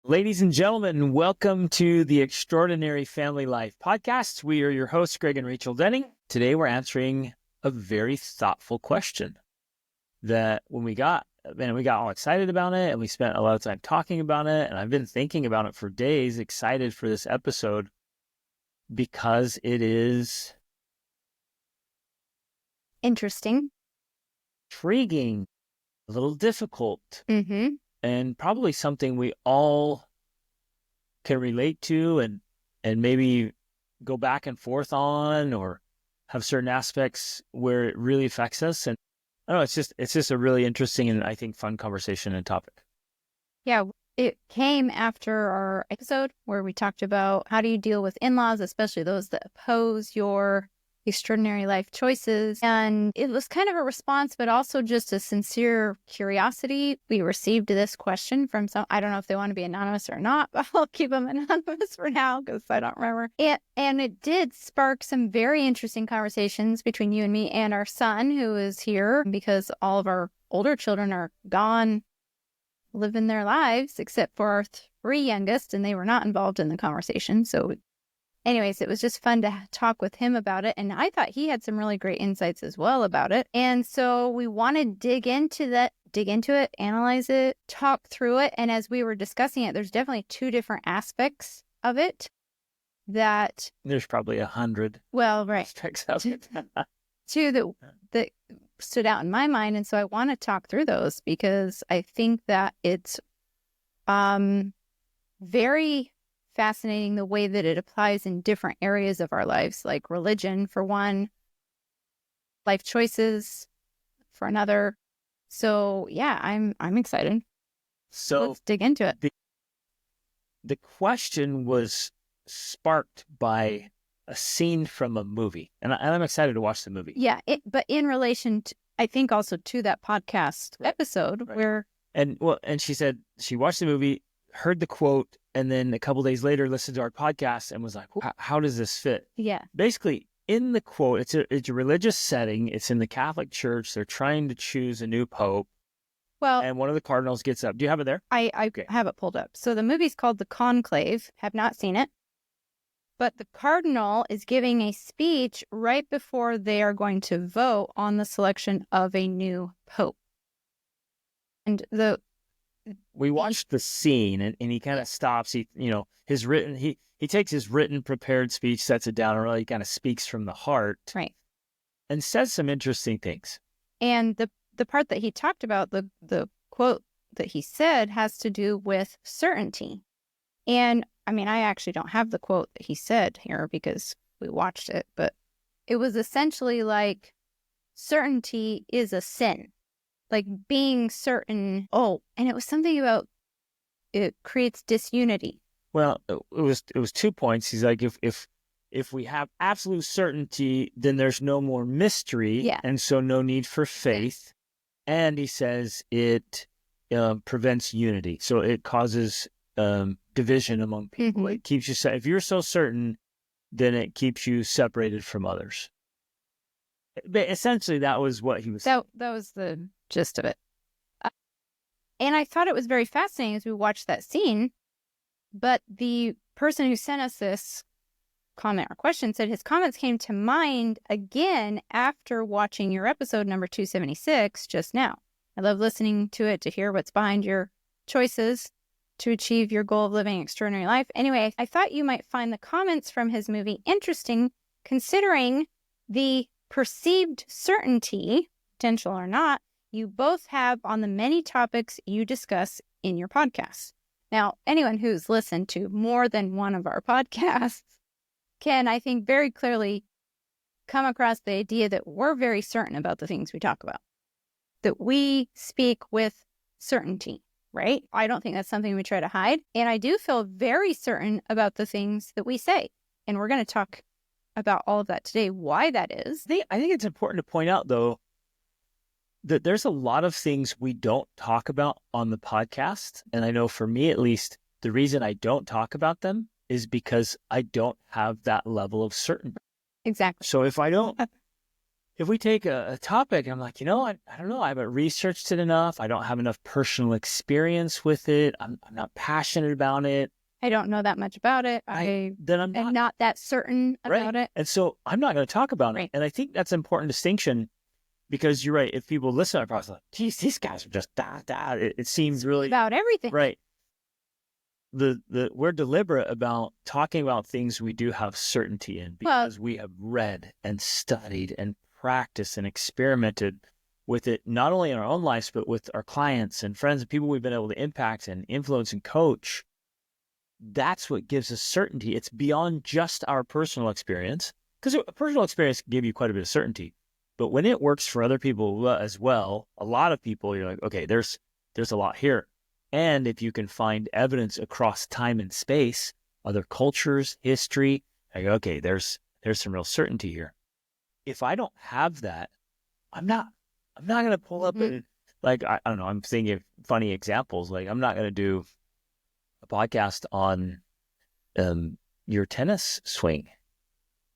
Ladies and gentlemen, welcome to the Extraordinary Family Life podcast. We are your hosts, Greg and Rachel Denning. Today, we're answering a very thoughtful question that when we got all excited about it, and we spent a lot of time talking about it, and I've been thinking about it for days, excited for this episode because it is interesting, intriguing, a little difficult, mm-hmm. and probably something we all can relate to and maybe go back and forth on, or have certain aspects where it really affects us. And I don't know, it's just a really interesting and I think fun conversation and topic. Yeah, it came after our episode where we talked about how do you deal with in-laws, especially those that oppose your extraordinary life choices. And it was kind of a response, but also just a sincere curiosity. We received this question from some, I don't know if they want to be anonymous or not, but I'll keep them anonymous for now because I don't remember. And it did spark some very interesting conversations between you and me and our son, who is here because all of our older children are gone, living their lives, except for our three youngest, and they were not involved in the conversation. So anyways, it was just fun to talk with him about it. And I thought he had some really great insights as well about it. And so we want to dig into it, analyze it, talk through it. And as we were discussing it, there's definitely two different aspects of it that... There's probably 100. Well, right. Aspects of it. Two that stood out in my mind. And so I want to talk through those because I think that it's very fascinating the way that it applies in different areas of our lives, like religion for one, life choices for another. So yeah, I'm excited. So let's dig into it. The question was sparked by a scene from a movie, and I'm excited to watch the movie. Yeah, but in relation to, I think also to that podcast episode where... And she said she watched the movie, heard the quote, and then a couple days later listened to our podcast and was like, how does this fit? Yeah. Basically, in the quote, it's a religious setting. It's in the Catholic Church. They're trying to choose a new pope. Well, and one of the cardinals gets up. Do you have it there? I have it pulled up. So the movie's called The Conclave. Have not seen it. But the cardinal is giving a speech right before they are going to vote on the selection of a new pope. And we watched the scene, and he kind of stops. He takes his written, prepared speech, sets it down, and really kind of speaks from the heart, right, and says some interesting things. And the part that he talked about, the quote that he said, has to do with certainty. And I mean, I actually don't have the quote that he said here because we watched it, but it was essentially like certainty is a sin. Like being certain. Oh, and it was something about it creates disunity. Well, it was 2 points. He's like, if we have absolute certainty, then there's no more mystery, and so no need for faith. And he says it prevents unity, so it causes division among people. Mm-hmm. It keeps you, if you're so certain, then it keeps you separated from others. But essentially, that was what he was saying. That was the gist of it. And I thought it was very fascinating as we watched that scene. But the person who sent us this comment or question said his comments came to mind again after watching your episode number 276 just now. I love listening to it to hear what's behind your choices to achieve your goal of living an extraordinary life. Anyway, I thought you might find the comments from his movie interesting, considering the perceived certainty, potential or not, you both have on the many topics you discuss in your podcasts. Now, anyone who's listened to more than one of our podcasts can, I think, very clearly come across the idea that we're very certain about the things we talk about, that we speak with certainty, right? I don't think that's something we try to hide. And I do feel very certain about the things that we say. And we're going to talk about all of that today, why that is. I think it's important to point out, though, that there's a lot of things we don't talk about on the podcast. And I know for me, at least, the reason I don't talk about them is because I don't have that level of certainty. Exactly. So if I don't if we take a topic, I'm like, I don't know, I haven't researched it enough. I don't have enough personal experience with it. I'm not passionate about it. I don't know that much about it. Then I'm am not that certain about it. And so I'm not going to talk about it. And I think that's an important distinction, because you're right. If people listen to our process, like, geez, these guys are just it seems really about everything. Right. We're deliberate about talking about things we do have certainty in, because we have read and studied and practiced and experimented with it, not only in our own lives, but with our clients and friends and people we've been able to impact and influence and coach. That's what gives us certainty. It's beyond just our personal experience, because a personal experience can give you quite a bit of certainty. But when it works for other people as well, a lot of people, you're like, okay, there's a lot here. And if you can find evidence across time and space, other cultures, history, I go, okay, there's some real certainty here. If I don't have that, I'm not going to pull up and, like, I don't know, I'm thinking of funny examples. Like, I'm not going to do a podcast on your tennis swing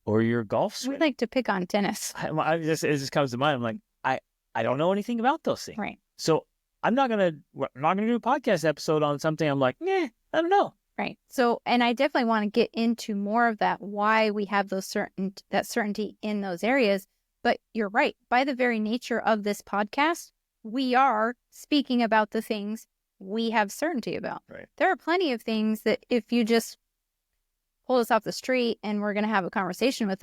or your golf swing. We like to pick on tennis. It just comes to mind. I'm like, I don't know anything about those things. Right. So I'm not gonna do a podcast episode on something. I'm like, I don't know. Right. So, and I definitely want to get into more of that, why we have that certainty in those areas. But you're right. By the very nature of this podcast, we are speaking about the things we have certainty about. Right. There are plenty of things that if you just pull us off the street and we're going to have a conversation with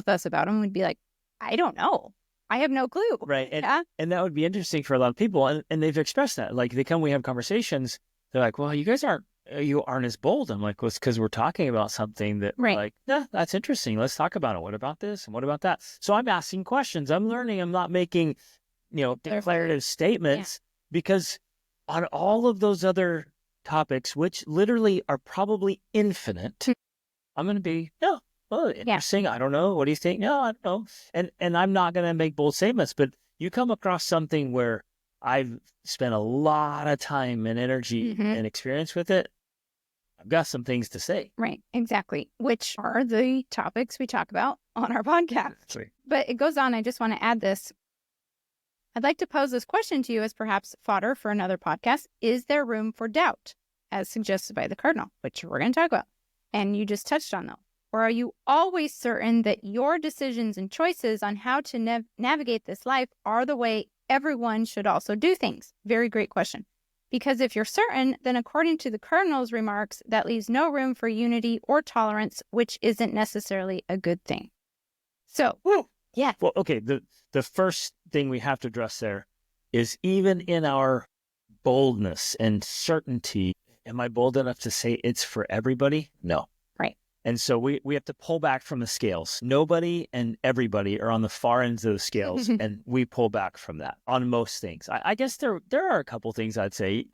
us about them, we'd be like, I don't know. I have no clue. Right. And that would be interesting for a lot of people. And they've expressed that. Like, they come, we have conversations. They're like, well, you aren't as bold. I'm like, well, it's because we're talking about something that, like, that's interesting. Let's talk about it. What about this? And what about that? So I'm asking questions. I'm learning. I'm not making, declarative statements, because on all of those other topics, which literally are probably infinite, I'm going to be, interesting. I don't know. What do you think? No, I don't know. And I'm not going to make bold statements, but you come across something where I've spent a lot of time and energy and experience with it, I've got some things to say. Right, exactly. Which are the topics we talk about on our podcast. Exactly. But it goes on. I just want to add this. I'd like to pose this question to you as perhaps fodder for another podcast. Is there room for doubt, as suggested by the cardinal, which we're going to talk about? And you just touched on those. Or are you always certain that your decisions and choices on how to navigate this life are the way everyone should also do things? Very great question. Because if you're certain, then according to the cardinal's remarks, that leaves no room for unity or tolerance, which isn't necessarily a good thing. So, yeah. Well, okay, the first thing we have to address there is, even in our boldness and certainty, am I bold enough to say it's for everybody? No. Right. And so we have to pull back from the scales. Nobody and everybody are on the far ends of the scales, and we pull back from that on most things. I guess there are a couple things I'd say,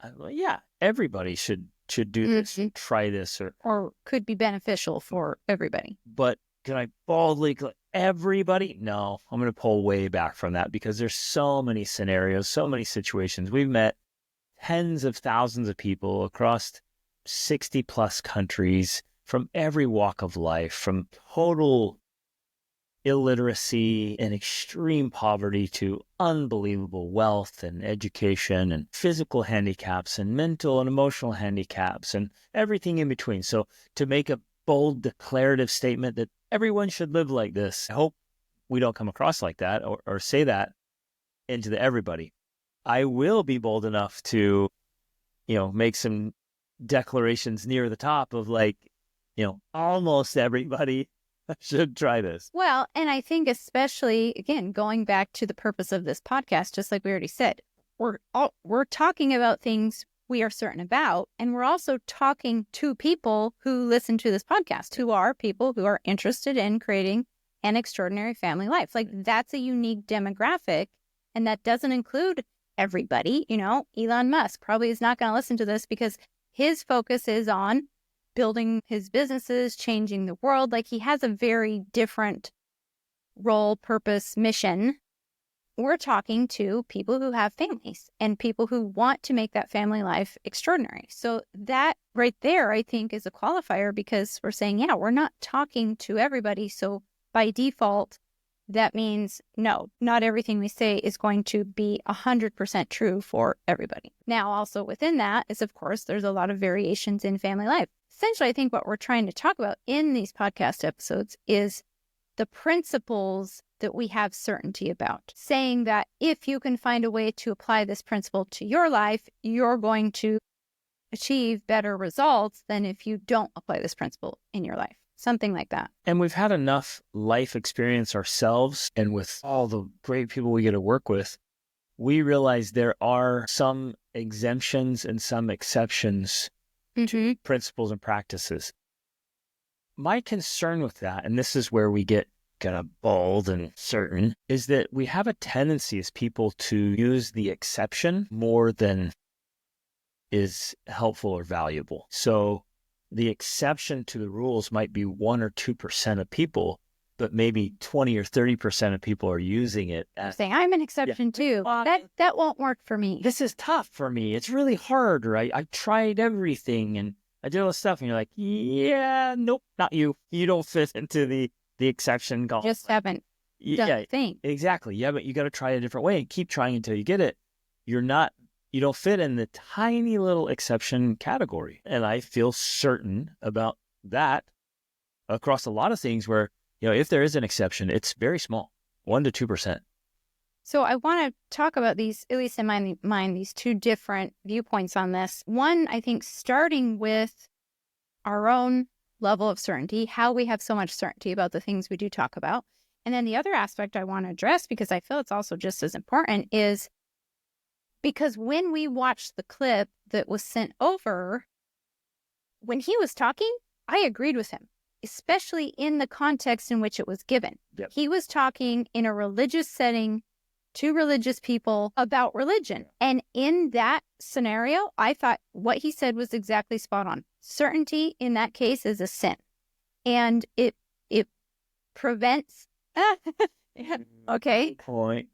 everybody should do this, try this, or could be beneficial for everybody. But can I boldly everybody? No, I'm going to pull way back from that, because there's so many scenarios, so many situations. We've met tens of thousands of people across 60 plus countries, from every walk of life, from total illiteracy and extreme poverty to unbelievable wealth and education and physical handicaps and mental and emotional handicaps and everything in between. So to make a bold declarative statement that everyone should live like this, I hope we don't come across like that or say that into the everybody. I will be bold enough to, make some declarations near the top of, like, almost everybody should try this. Well, and I think especially, again, going back to the purpose of this podcast, just like we already said, we're talking about things we are certain about, and we're also talking to people who listen to this podcast, who are people who are interested in creating an extraordinary family life. Like, that's a unique demographic, and that doesn't include everybody. Elon Musk probably is not going to listen to this because his focus is on building his businesses, changing the world. Like, he has a very different role, purpose, mission. We're talking to people who have families and people who want to make that family life extraordinary. So that right there, I think, is a qualifier, because we're saying, we're not talking to everybody. So by default, that means no, not everything we say is going to be 100% true for everybody. Now, also within that is, of course, there's a lot of variations in family life. Essentially, I think what we're trying to talk about in these podcast episodes is the principles that we have certainty about, saying that if you can find a way to apply this principle to your life, you're going to achieve better results than if you don't apply this principle in your life. Something like that. And we've had enough life experience ourselves, and with all the great people we get to work with, we realize there are some exemptions and some exceptions to principles and practices. My concern with that, and this is where we get kind of bold and certain, is that we have a tendency as people to use the exception more than is helpful or valuable. So the exception to the rules might be 1 or 2% of people, but maybe 20 or 30% of people are using it. Saying, I'm an exception too. That won't work for me. This is tough for me. It's really hard, right? I've tried everything and I did all this stuff. And you're like, yeah, nope, not you. You don't fit into the exception column. Just haven't done the thing. Exactly. Yeah, but you got to try a different way and keep trying until you get it. You don't fit in the tiny little exception category. And I feel certain about that across a lot of things where, if there is an exception, it's very small, 1 to 2%. So I want to talk about these, at least in my mind, these two different viewpoints on this. One, I think starting with our own level of certainty, how we have so much certainty about the things we do talk about. And then the other aspect I want to address, because I feel it's also just as important, is because when we watched the clip that was sent over, when he was talking, I agreed with him, especially in the context in which it was given. Yep. He was talking in a religious setting to religious people about religion. And in that scenario, I thought what he said was exactly spot on. Certainty in that case is a sin. And it prevents... Okay. Point.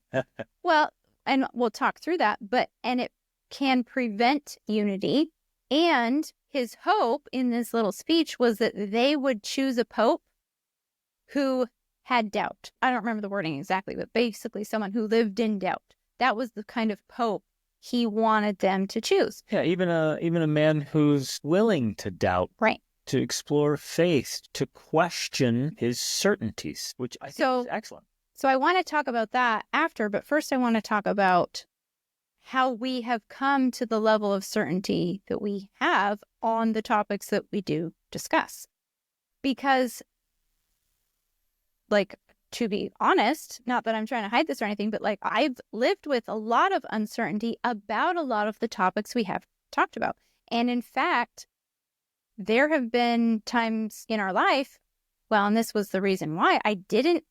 Well, and we'll talk through that, and it can prevent unity. And his hope in this little speech was that they would choose a pope who had doubt. I don't remember the wording exactly, but basically someone who lived in doubt. That was the kind of pope he wanted them to choose. Yeah, even a man who's willing to doubt. Right. To explore faith, to question his certainties, which I think is excellent. So I want to talk about that after, but first I want to talk about how we have come to the level of certainty that we have on the topics that we do discuss. Because, to be honest, not that I'm trying to hide this or anything, but I've lived with a lot of uncertainty about a lot of the topics we have talked about. And in fact, there have been times in our life, and this was the reason why I didn't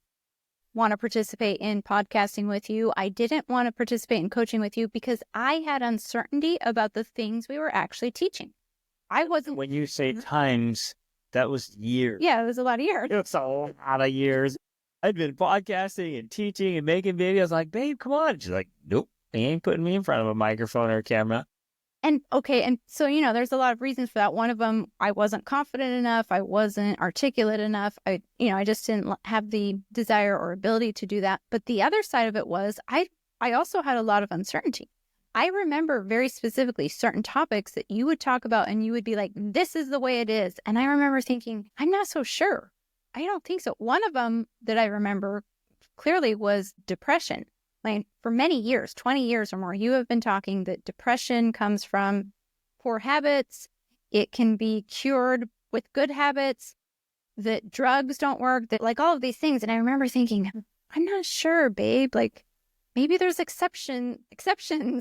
want to participate in podcasting with you. I didn't want to participate in coaching with you because I had uncertainty about the things we were actually teaching. I wasn't... When you say times, that was years. Yeah, it was a lot of years. It was a lot of years. I'd been podcasting and teaching and making videos like, babe, come on. She's like, nope, they ain't putting me in front of a microphone or a camera. And so, there's a lot of reasons for that. One of them, I wasn't confident enough. I wasn't articulate enough. I just didn't have the desire or ability to do that. But the other side of it was I also had a lot of uncertainty. I remember very specifically certain topics that you would talk about and you would be like, this is the way it is. And I remember thinking, I'm not so sure. I don't think so. One of them that I remember clearly was depression. For many years, 20 years or more, you have been talking that depression comes from poor habits. It can be cured with good habits, that drugs don't work, that all of these things. And I remember thinking, I'm not sure, babe. Maybe there's exceptions.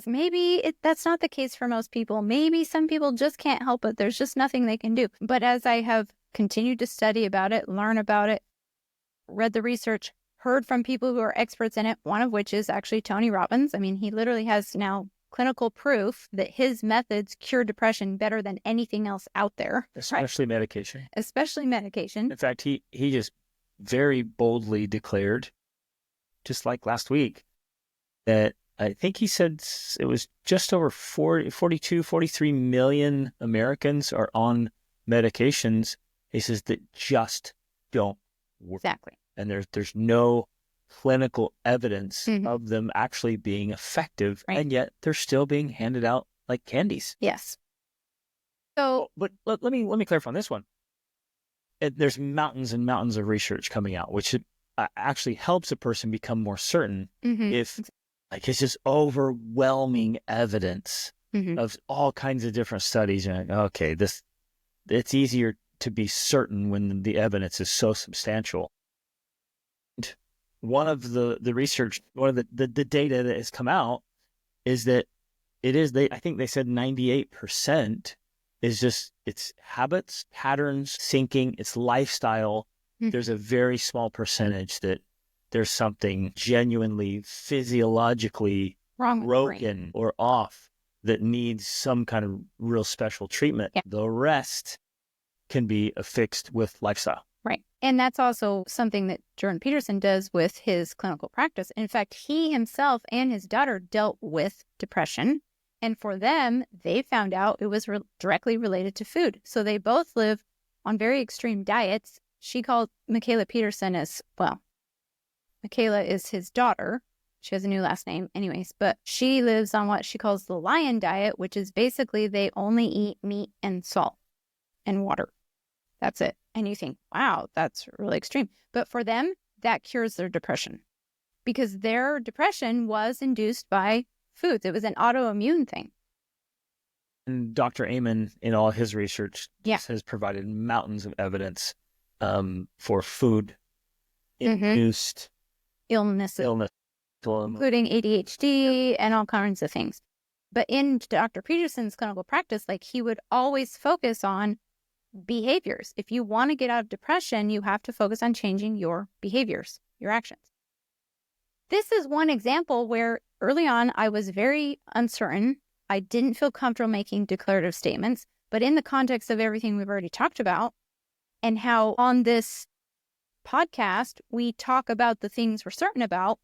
Maybe that's not the case for most people. Maybe some people just can't help it. There's just nothing they can do. But as I have continued to study about it, learn about it, read the research, heard from people who are experts in it, one of which is actually Tony Robbins. I mean, he literally has now clinical proof that his methods cure depression better than anything else out there. Especially medication. Especially medication. In fact, he just very boldly declared, just like last week, that I think he said it was just over 43 million Americans are on medications. He says that just don't work. Exactly. And there's no clinical evidence Mhm. of them actually being effective, Right. and yet they're still being handed out like candies. Yes. So, But let me clarify on this one. There's mountains and mountains of research coming out, which actually helps a person become more certain mhm, if, like, it's just overwhelming evidence mhm. of all kinds of different studies. You're like, okay, it's easier to be certain when the evidence is so substantial. And one of the research, one of the data that has come out is that I think they said 98% is just, it's habits, patterns, thinking, it's lifestyle. Mhm. There's a very small percentage that there's something genuinely physiologically Wrong with the brain. broken or off that needs some kind of real special treatment. Yeah. The rest can be fixed with lifestyle. Right. And that's also something that Jordan Peterson does with his clinical practice. In fact, he himself and his daughter dealt with depression. And for them, they found out it was directly related to food. So they both live on very extreme diets. She called Michaela Peterson as, well, Michaela is his daughter. She has a new last name anyways, but she lives on what she calls the lion diet, which is basically they only eat meat and salt and water. That's it. And you think, wow, that's really extreme. But for them, that cures their depression because their depression was induced by foods. It was an autoimmune thing. And Dr. Amen, in all his research, Yeah. has provided mountains of evidence for food Mhm. induced Illnesses, illness. including ADHD and all kinds of things. But in Dr. Peterson's clinical practice, like he would always focus on behaviors. If you want to get out of depression, you have to focus on changing your behaviors, your actions. This is one example where early on I was very uncertain. I didn't feel comfortable making declarative statements, but in the context of everything we've already talked about and how on this podcast we talk about the things we're certain about,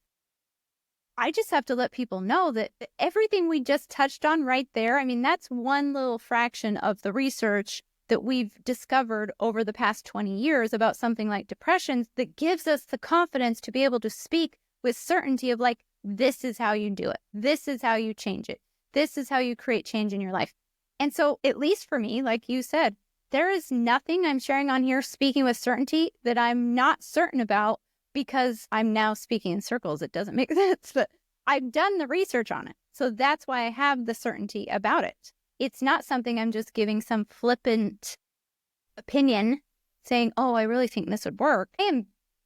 I just have to let people know that everything we just touched on right there, I mean, that's one little fraction of the research that we've discovered over the past 20 years about something like depression that gives us the confidence to be able to speak with certainty of like, this is how you do it. This is how you change it. This is how you create change in your life. And so, at least for me, like you said, there is nothing I'm sharing on here speaking with certainty that I'm not certain about because I'm now speaking in circles. It doesn't make sense, but I've done the research on it. So that's why I have the certainty about it. It's not something I'm just giving some flippant opinion saying, oh, I really think this would work.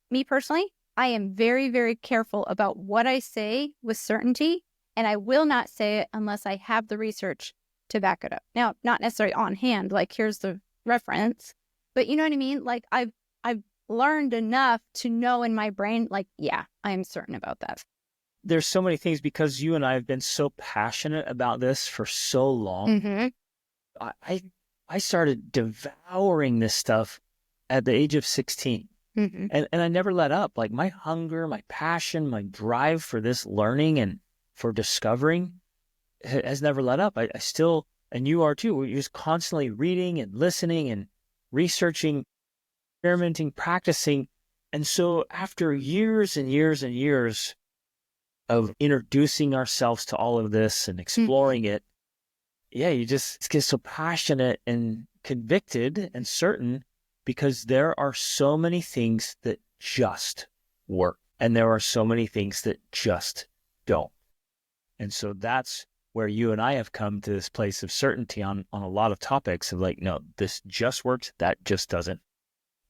Me personally, I am very, very careful about what I say with certainty, and I will not say it unless I have the research to back it up. Now, not necessarily on hand, like here's the reference, but you know what I mean? Like I've learned enough to know in my brain, like, yeah, I am certain about that. There's so many things because you and I have been so passionate about this for so long. Mm-hmm. I started devouring this stuff at the age of 16. Mm-hmm. And I never let up. Like my hunger, my passion, my drive for this learning and for discovering has never let up. I still, and you are too, we're just constantly reading and listening and researching, experimenting, practicing. And so after years and years and years of introducing ourselves to all of this and exploring it, yeah, you just get so passionate and convicted and certain because there are so many things that just work and there are so many things that just don't. And so that's where you and I have come to this place of certainty on a lot of topics of like, no, this just works, that just doesn't.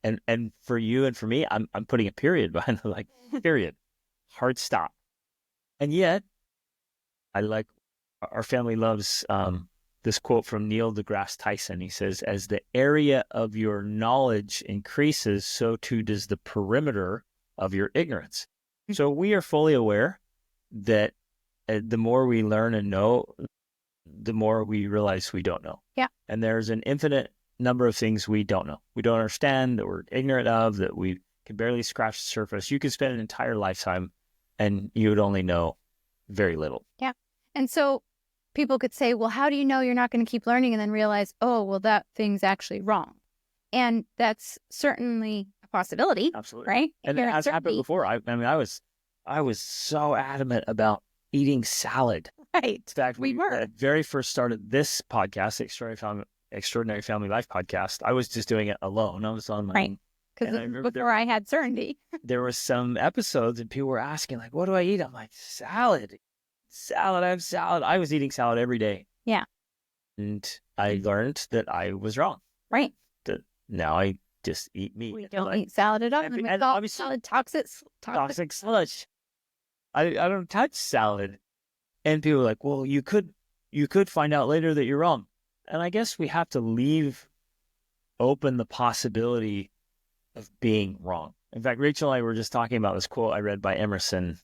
And for you and for me, I'm putting a period behind the like period, hard stop. And yet, I like our family loves this quote from Neil deGrasse Tyson. He says, "As the area of your knowledge increases, so too does the perimeter of your ignorance." So we are fully aware that the more we learn and know, the more we realize we don't know. Yeah. And there's an infinite number of things we don't know. We don't understand, that we're ignorant of, that we can barely scratch the surface. You could spend an entire lifetime and you would only know very little. Yeah. And so people could say, well, how do you know you're not going to keep learning and then realize, oh, well, that thing's actually wrong? And that's certainly a possibility. Absolutely. Right? And it has happened before. I mean, I was I was so adamant about eating salad. Right. In fact, We were. when I very first started this podcast, Extraordinary Family Life podcast, I was just doing it alone. I was on my Right. own. Because And I remember before I had certainty. there were some episodes and people were asking, like, what do I eat? I'm like, salad. Salad. I have salad. I was eating salad every day. Yeah. And I learned that I was wrong. Right. That now I just eat meat. We don't eat salad at all. And obviously, salad toxic sludge. I don't touch salad. And people are like, well, you could find out later that you're wrong. And I guess we have to leave open the possibility of being wrong. In fact, Rachel and I were just talking about this quote I read by Emerson,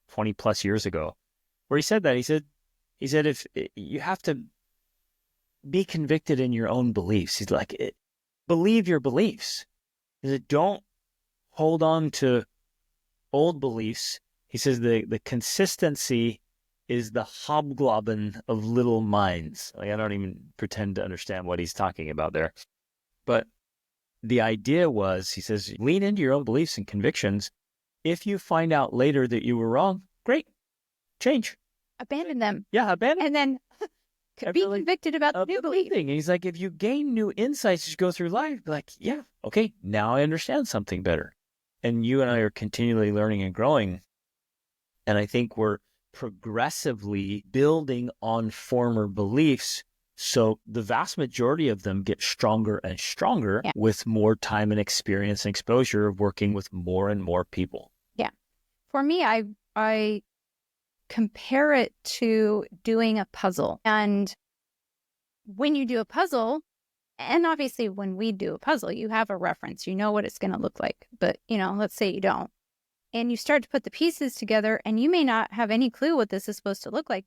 20 plus years ago, where he said that. He said, if you have to be convicted in your own beliefs, he's like, believe your beliefs. He said, don't hold on to old beliefs. He says the consistency is the hobgoblin of little minds. Like, I don't even pretend to understand what he's talking about there. But the idea was, he says, lean into your own beliefs and convictions. If you find out later that you were wrong, great. Change. Abandon them. Yeah, abandon. And then be convicted about the new belief. And he's like, if you gain new insights as you go through life, like, yeah, okay, now I understand something better. And you and I are continually learning and growing. And I think we're progressively building on former beliefs. So the vast majority of them get stronger and stronger with more time and experience and exposure of working with more and more people. Yeah. For me, I compare it to doing a puzzle. And when you do a puzzle, and obviously when we do a puzzle, you have a reference, you know what it's going to look like. But, let's say you don't. And you start to put the pieces together and you may not have any clue what this is supposed to look like.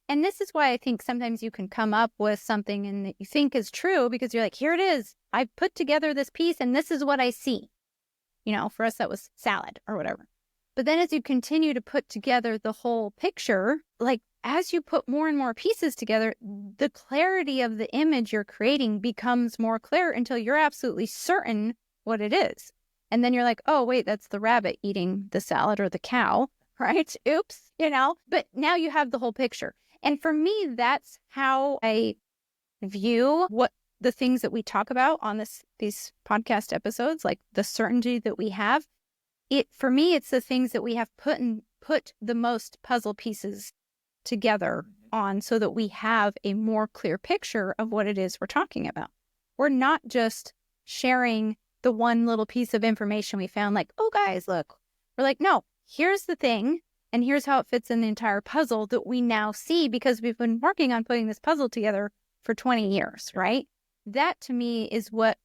And this is why I think sometimes you can come up with something and that you think is true because you're like, here it is. I put together this piece and this is what I see. For us, that was salad or whatever. But then as you continue to put together the whole picture, like as you put more and more pieces together, the clarity of the image you're creating becomes more clear until you're absolutely certain what it is. And then you're like, oh, wait, that's the rabbit eating the salad or the cow, right? Oops, but now you have the whole picture. And for me, that's how I view what the things that we talk about on these podcast episodes, like the certainty that we have. For me, it's the things that we have put the most puzzle pieces together on so that we have a more clear picture of what it is we're talking about. We're not just sharing the one little piece of information we found, like, oh, guys, look. We're like, no, here's the thing, and here's how it fits in the entire puzzle that we now see because we've been working on putting this puzzle together for 20 years, right? That, to me, is what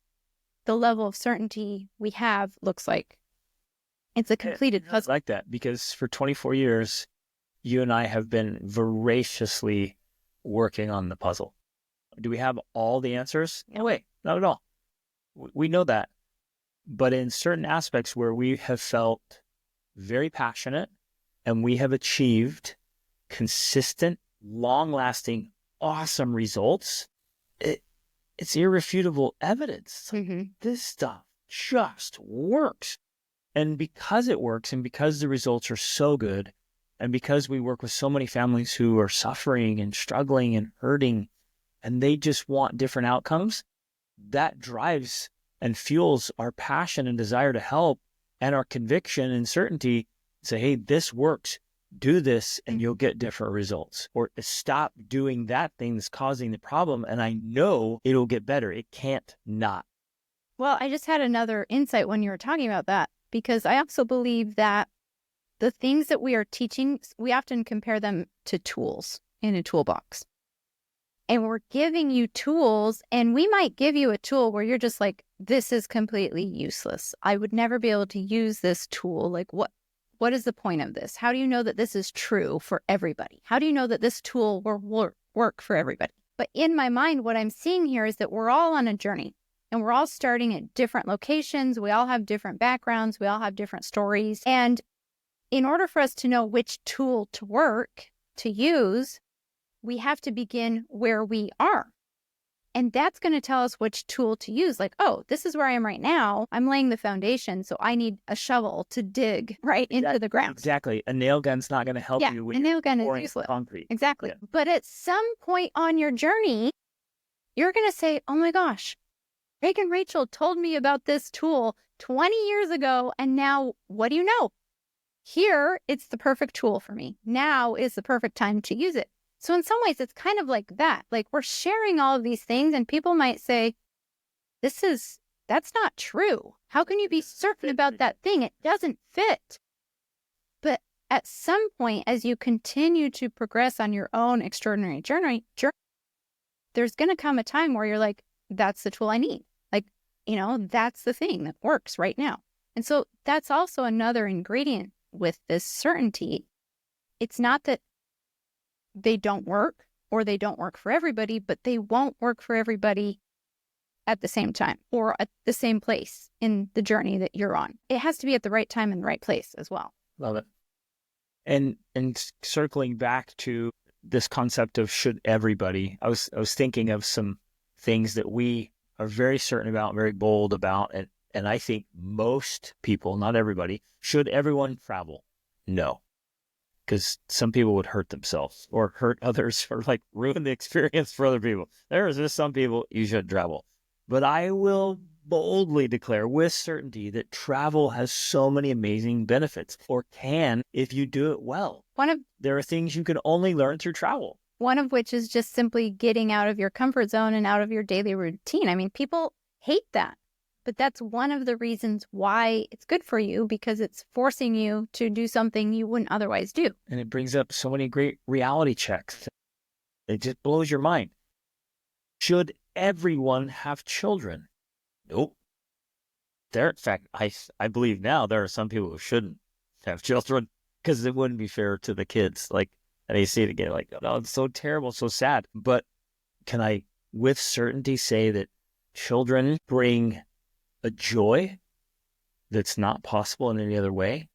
the level of certainty we have looks like. It's a completed puzzle. I like that because for 24 years, you and I have been voraciously working on the puzzle. Do we have all the answers? No way, not at all. We know that. But in certain aspects where we have felt very passionate and we have achieved consistent, long-lasting, awesome results, it's irrefutable evidence. Mm-hmm. This stuff just works. And because it works and because the results are so good and because we work with so many families who are suffering and struggling and hurting and they just want different outcomes, that drives and fuels our passion and desire to help and our conviction and certainty. Say, hey, this works. Do this and you'll get different results. Or stop doing that thing that's causing the problem and I know it'll get better. It can't not. Well, I just had another insight when you were talking about that because I also believe that the things that we are teaching, we often compare them to tools in a toolbox. And we're giving you tools and we might give you a tool where you're just like, this is completely useless. I would never be able to use this tool. Like, what is the point of this? How do you know that this is true for everybody? How do you know that this tool will work for everybody? But in my mind, what I'm seeing here is that we're all on a journey and we're all starting at different locations. We all have different backgrounds. We all have different stories. And in order for us to know which tool to use, we have to begin where we are. And that's going to tell us which tool to use. Like, oh, this is where I am right now. I'm laying the foundation, so I need a shovel to dig right into the ground. Exactly. A nail gun's not going to help you when a nail gun you're is useless. Concrete. Exactly. Yeah. But at some point on your journey, you're going to say, oh my gosh, Craig and Rachel told me about this tool 20 years ago, and now what do you know? Here, it's the perfect tool for me. Now is the perfect time to use it. So in some ways, it's kind of like that. Like we're sharing all of these things and people might say, that's not true. How can you be certain about that thing? It doesn't fit. But at some point, as you continue to progress on your own extraordinary journey, there's going to come a time where you're like, that's the tool I need. Like, that's the thing that works right now. And so that's also another ingredient with this certainty. It's not that they don't work or they don't work for everybody, but they won't work for everybody at the same time or at the same place in the journey that you're on. It has to be at the right time and the right place as well. Love it. And circling back to this concept of should everybody, I was thinking of some things that we are very certain about, very bold about, and I think most people, not everybody, should everyone travel? No. Because some people would hurt themselves or hurt others or like ruin the experience for other people. There's just some people you should travel. But I will boldly declare with certainty that travel has so many amazing benefits, or can if you do it well. There are things you can only learn through travel. One of which is just simply getting out of your comfort zone and out of your daily routine. I mean, people hate that. But that's one of the reasons why it's good for you, because it's forcing you to do something you wouldn't otherwise do. And it brings up so many great reality checks. It just blows your mind. Should everyone have children? Nope. In fact, I believe now there are some people who shouldn't have children because it wouldn't be fair to the kids. Like, and you see it again, like, oh, it's so terrible, so sad. But can I with certainty say that children bring a joy that's not possible in any other way,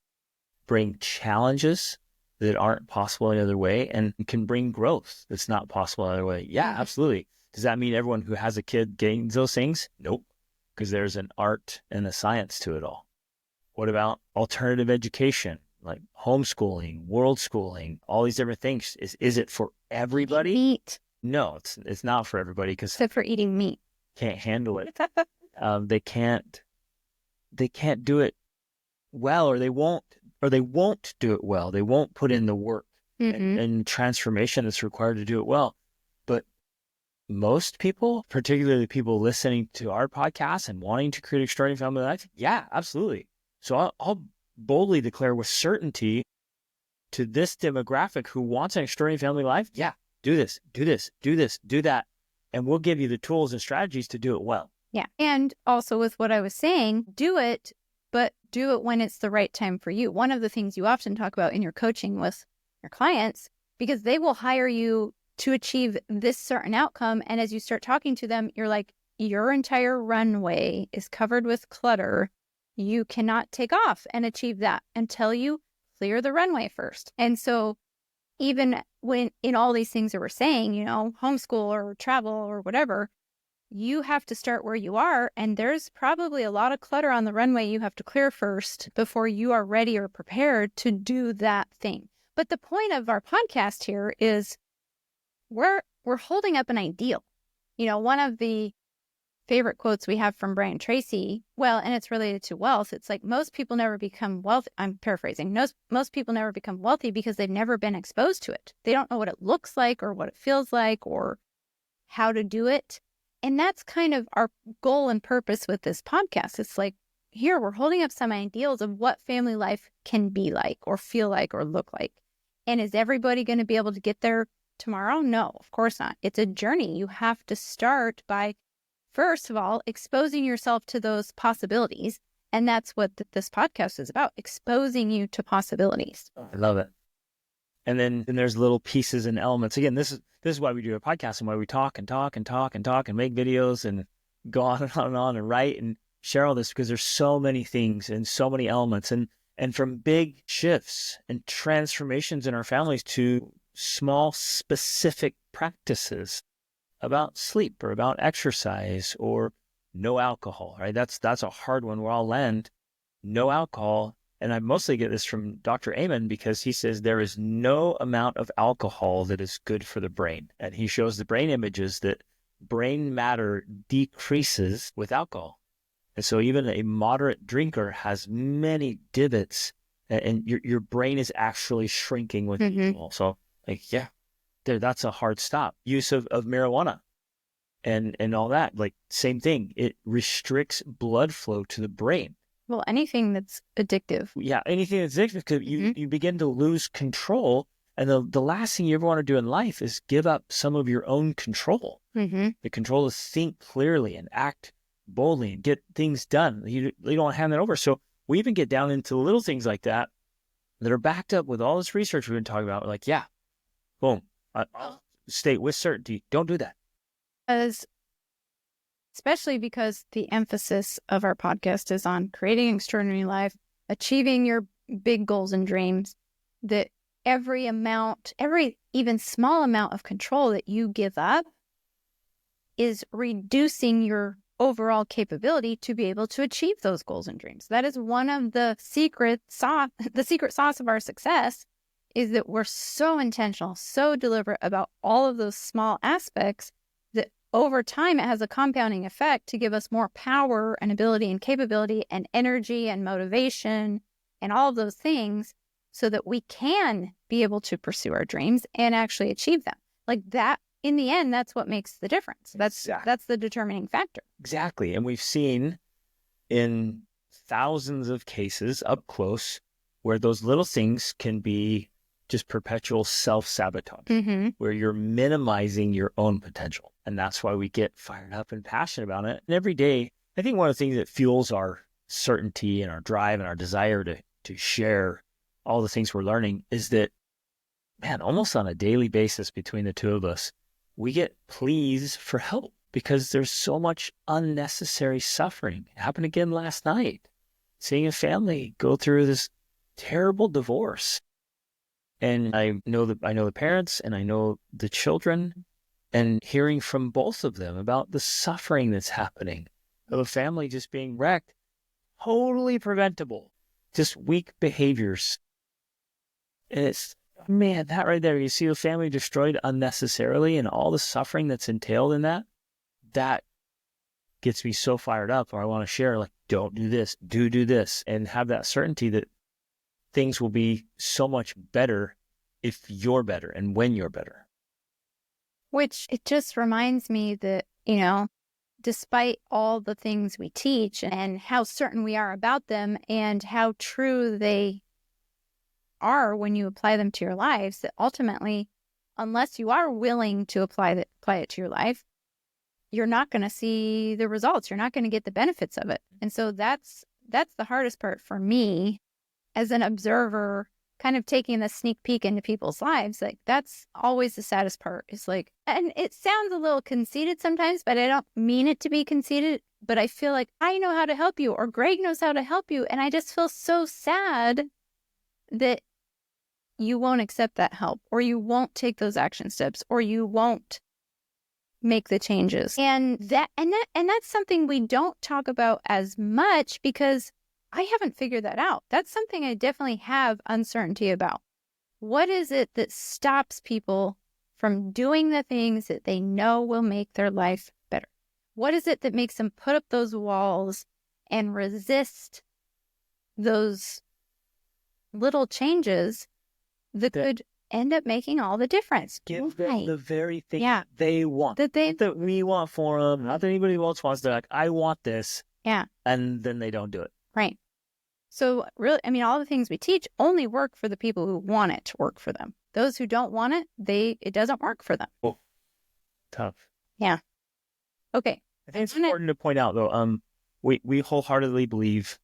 bring challenges that aren't possible any other way, and can bring growth that's not possible any other way? Yeah, absolutely. Does that mean everyone who has a kid gains those things? Nope, because there's an art and a science to it all. What about alternative education, like homeschooling, world schooling, all these different things? Is it for everybody? Meat. No, it's not for everybody, because except for eating meat. Can't handle it. They can't do it well, or they won't do it well. They won't put in the work and transformation that's required to do it well. But most people, particularly people listening to our podcast and wanting to create extraordinary family life, yeah, absolutely. So I'll boldly declare with certainty to this demographic who wants an extraordinary family life, yeah, do this, do that, and we'll give you the tools and strategies to do it well. Yeah. And also with what I was saying, do it, but do it when it's the right time for you. One of the things you often talk about in your coaching with your clients, because they will hire you to achieve this certain outcome. And as you start talking to them, you're like, your entire runway is covered with clutter. You cannot take off and achieve that until you clear the runway first. And so even when in all these things that we're saying, homeschool or travel or whatever, you have to start where you are. And there's probably a lot of clutter on the runway you have to clear first before you are ready or prepared to do that thing. But the point of our podcast here is we're holding up an ideal. One of the favorite quotes we have from Brian Tracy, and it's related to wealth. It's like most people never become wealthy. I'm paraphrasing. Most people never become wealthy because they've never been exposed to it. They don't know what it looks like or what it feels like or how to do it. And that's kind of our goal and purpose with this podcast. It's like, here, we're holding up some ideals of what family life can be like or feel like or look like. And is everybody going to be able to get there tomorrow? No, of course not. It's a journey. You have to start by, first of all, exposing yourself to those possibilities. And that's what this podcast is about, exposing you to possibilities. I love it. And then there's little pieces and elements. Again, this is why we do a podcast and why we talk and make videos and go on and on and write and share all this, because there's so many things and so many elements, and from big shifts and transformations in our families to small specific practices about sleep or about exercise or no alcohol, right? That's a hard one where I'll land no alcohol. And I mostly get this from Dr. Amen because he says there is no amount of alcohol that is good for the brain. And he shows the brain images that brain matter decreases with alcohol. And so even a moderate drinker has many divots and your brain is actually shrinking with alcohol. So like, yeah, that's a hard stop. Use of marijuana and all that, like same thing. It restricts blood flow to the brain. Well, anything that's addictive. Yeah, anything that's addictive, because you begin to lose control. And the last thing you ever want to do in life is give up some of your own control. The control to think clearly and act boldly and get things done. You don't want to hand that over. So we even get down into little things like that are backed up with all this research we've been talking about. We're like, yeah, boom, I'll state with certainty, don't do that. Especially because the emphasis of our podcast is on creating an extraordinary life, achieving your big goals and dreams, that every even small amount of control that you give up is reducing your overall capability to be able to achieve those goals and dreams. That is one of the secret sauce of our success, is that we're so intentional, so deliberate about all of those small aspects that over time, it has a compounding effect to give us more power and ability and capability and energy and motivation and all of those things so that we can be able to pursue our dreams and actually achieve them. Like that, in the end, that's what makes the difference. That's the determining factor. Exactly. And we've seen in thousands of cases up close where those little things can be just perpetual self-sabotage, where you're minimizing your own potential. And that's why we get fired up and passionate about it. And every day, I think one of the things that fuels our certainty and our drive and our desire to share all the things we're learning is that, man, almost on a daily basis between the two of us, we get pleas for help because there's so much unnecessary suffering. It happened again last night, seeing a family go through this terrible divorce. And I know the parents and I know the children, and hearing from both of them about the suffering that's happening of a family just being wrecked, totally preventable, just weak behaviors. And it's, man, that right there, you see a family destroyed unnecessarily and all the suffering that's entailed in that gets me so fired up, or I want to share, like, don't do this, do this, and have that certainty that things will be so much better if you're better and when you're better. Which it just reminds me that, despite all the things we teach and how certain we are about them and how true they are when you apply them to your lives, that ultimately, unless you are willing to apply it to your life, you're not going to see the results. You're not going to get the benefits of it. And so that's the hardest part for me as an observer, kind of taking a sneak peek into people's lives. Like, that's always the saddest part. Is like, and it sounds a little conceited sometimes, but I don't mean it to be conceited. But I feel like I know how to help you, or Greg knows how to help you. And I just feel so sad that you won't accept that help, or you won't take those action steps, or you won't make the changes. And that's something we don't talk about as much because I haven't figured that out. That's something I definitely have uncertainty about. What is it that stops people from doing the things that they know will make their life better? What is it that makes them put up those walls and resist those little changes that could end up making all the difference? Give them the very thing they want. That we want for them, not that anybody else wants. They're like, I want this. Yeah. And then they don't do it. Right. So really, all the things we teach only work for the people who want it to work for them. Those who don't want it, it doesn't work for them. Oh, tough. Yeah. Okay. I think it's important to point out, though, we wholeheartedly believe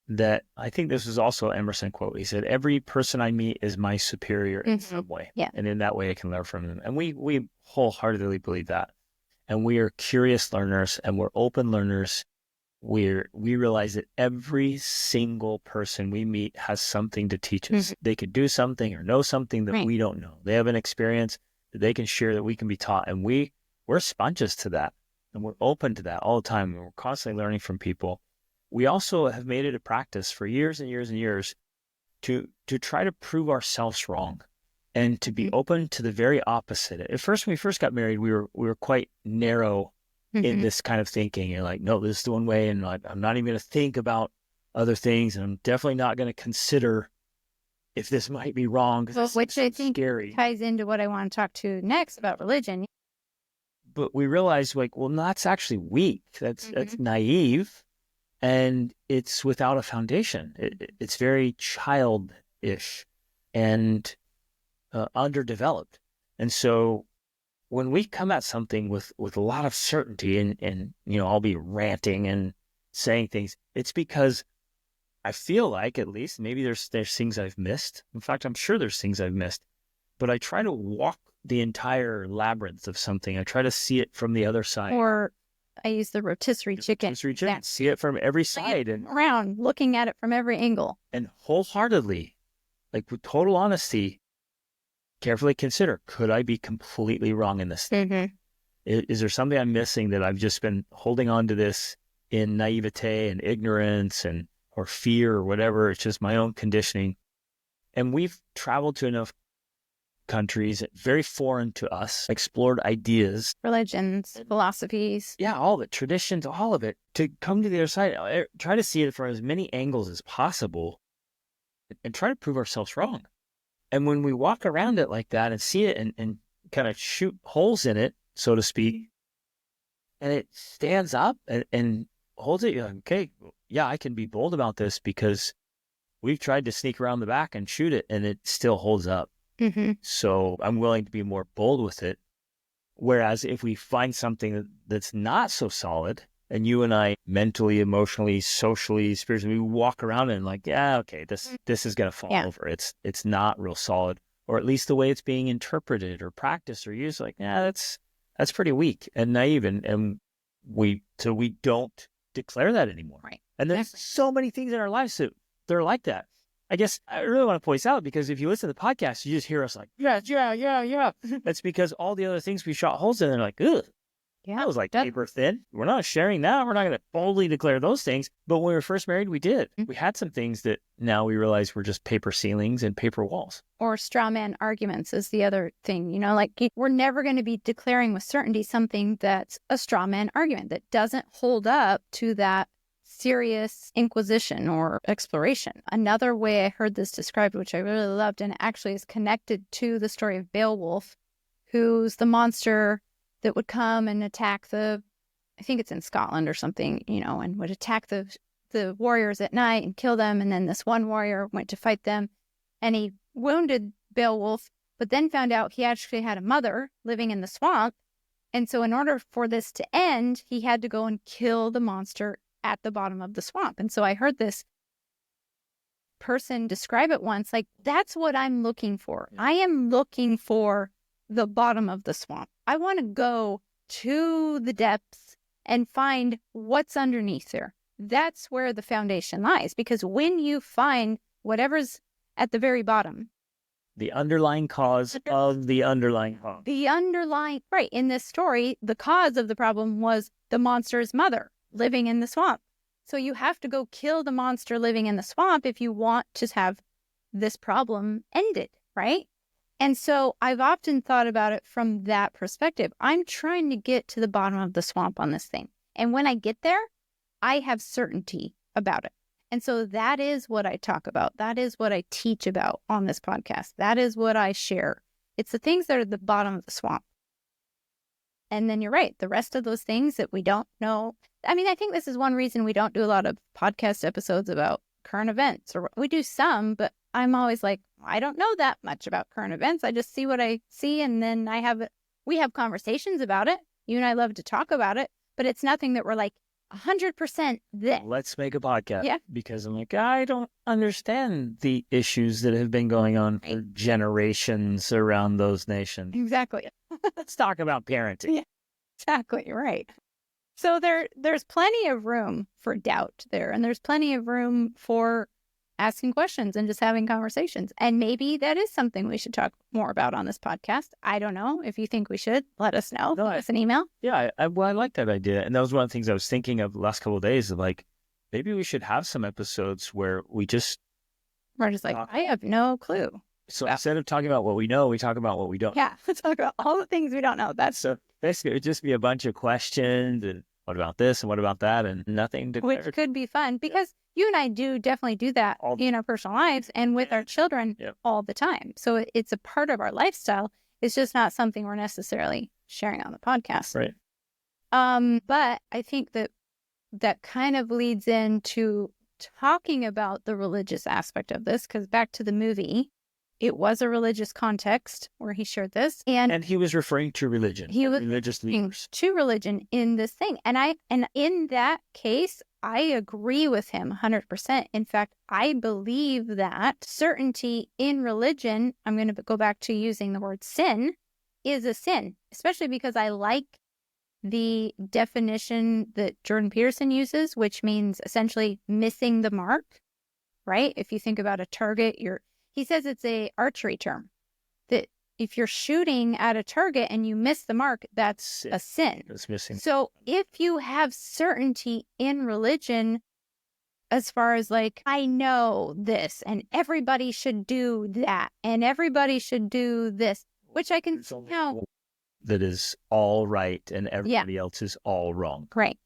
that, I think this is also an Emerson quote. He said, every person I meet is my superior in some way. Yeah. And in that way, I can learn from them. And we wholeheartedly believe that. And we are curious learners and we're open learners. We realize that every single person we meet has something to teach us. They could do something or know something that we don't know. They have an experience that they can share that we can be taught. And we're we're sponges to that, and we're open to that all the time. And we're constantly learning from people. We also have made it a practice for years and years and years to try to prove ourselves wrong and to be open to the very opposite. At first, when we first got married, we were quite narrow in this kind of thinking. You're like, no, this is the one way, and I'm not even going to think about other things, and I'm definitely not going to consider if this might be wrong. Well, which I think scary. ties into what I want to talk to next about religion. But we realized, like, well, that's actually weak. That's naive, and it's without a foundation. It's very childish and underdeveloped. And so when we come at something with a lot of certainty and I'll be ranting and saying things, it's because I feel like, at least, maybe there's things I've missed. In fact, I'm sure there's things I've missed, but I try to walk the entire labyrinth of something. I try to see it from the other side. Or I use the rotisserie chicken. See it from every side and around, looking at it from every angle. And wholeheartedly, like with total honesty, carefully consider, could I be completely wrong in this thing? Is there something I'm missing that I've just been holding on to this in naivete and ignorance or fear or whatever? It's just my own conditioning. And we've traveled to enough countries, very foreign to us, explored ideas, religions, philosophies. Yeah, all of it, traditions, all of it, to come to the other side, try to see it from as many angles as possible and try to prove ourselves wrong. And when we walk around it like that and see it and kind of shoot holes in it, so to speak, and it stands up and holds it, you're like, okay, yeah, I can be bold about this because we've tried to sneak around the back and shoot it and it still holds up. So I'm willing to be more bold with it. Whereas if we find something that's not so solid, and you and I mentally, emotionally, socially, spiritually, we walk around and like, yeah, okay, this is going to fall over. It's not real solid, or at least the way it's being interpreted or practiced or used, like, yeah, that's pretty weak and naive. And we don't declare that anymore. Right. And there's so many things in our lives that are like that. I guess I really want to point this out because if you listen to the podcast, you just hear us like, yeah. That's because all the other things we shot holes in, they're like, ugh. Yeah, that was like paper thin. We're not sharing that. We're not going to boldly declare those things. But when we were first married, we did. We had some things that now we realize were just paper ceilings and paper walls. Or straw man arguments is the other thing. Like we're never going to be declaring with certainty something that's a straw man argument that doesn't hold up to that serious inquisition or exploration. Another way I heard this described, which I really loved, and actually is connected to the story of Beowulf, who's the monster that would come and attack I think it's in Scotland or something, and would attack the warriors at night and kill them. And then this one warrior went to fight them and he wounded Beowulf, but then found out he actually had a mother living in the swamp. And so in order for this to end, he had to go and kill the monster at the bottom of the swamp. And so I heard this person describe it once, like, that's what I'm looking for. I am looking for the bottom of the swamp. I want to go to the depths and find what's underneath there. That's where the foundation lies, because when you find whatever's at the very bottom, the underlying cause of the underlying cause. Right. In this story, the cause of the problem was the monster's mother living in the swamp. So you have to go kill the monster living in the swamp if you want to have this problem ended, right? And so I've often thought about it from that perspective. I'm trying to get to the bottom of the swamp on this thing. And when I get there, I have certainty about it. And so that is what I talk about. That is what I teach about on this podcast. That is what I share. It's the things that are at the bottom of the swamp. And then you're right. The rest of those things that we don't know. I mean, I think this is one reason we don't do a lot of podcast episodes about current events. Or we do some, but I'm always like, I don't know that much about current events. I just see what I see. And then we have conversations about it. You and I love to talk about it, but it's nothing that we're like 100% this. Let's make a podcast. Yeah. Because I'm like, I don't understand the issues that have been going on for generations around those nations. Exactly. Let's talk about parenting. Yeah, exactly. Right. So there's plenty of room for doubt there, and there's plenty of room for asking questions and just having conversations. And maybe that is something we should talk more about on this podcast. I don't know. If you think we should, let us know. No, Send us an email. Yeah, I like that idea. And that was one of the things I was thinking of the last couple of days of like, maybe we should have some episodes where we're just like, I have no clue. So instead of talking about what we know, we talk about what we don't. Yeah, let's talk about all the things we don't know. So basically, it would just be a bunch of questions and what about this and what about that and nothing declared. Which could be fun because you and I definitely do that in our personal lives and with our children all the time. So it's a part of our lifestyle. It's just not something we're necessarily sharing on the podcast. Right. But I think that kind of leads into talking about the religious aspect of this, because back to the movie, it was a religious context where he shared this. And he was referring to religion. He was religious leaders. To religion in this thing. And in that case, I agree with him 100%. In fact, I believe that certainty in religion, I'm going to go back to using the word sin, is a sin, especially because I like the definition that Jordan Peterson uses, which means essentially missing the mark, right? If you think about a target, he says it's a archery term, that if you're shooting at a target and you miss the mark, that's a sin. It's missing. So if you have certainty in religion, as far as like, I know this and everybody should do that and everybody should do this, which I can see how that is all right and everybody else is all wrong. Right.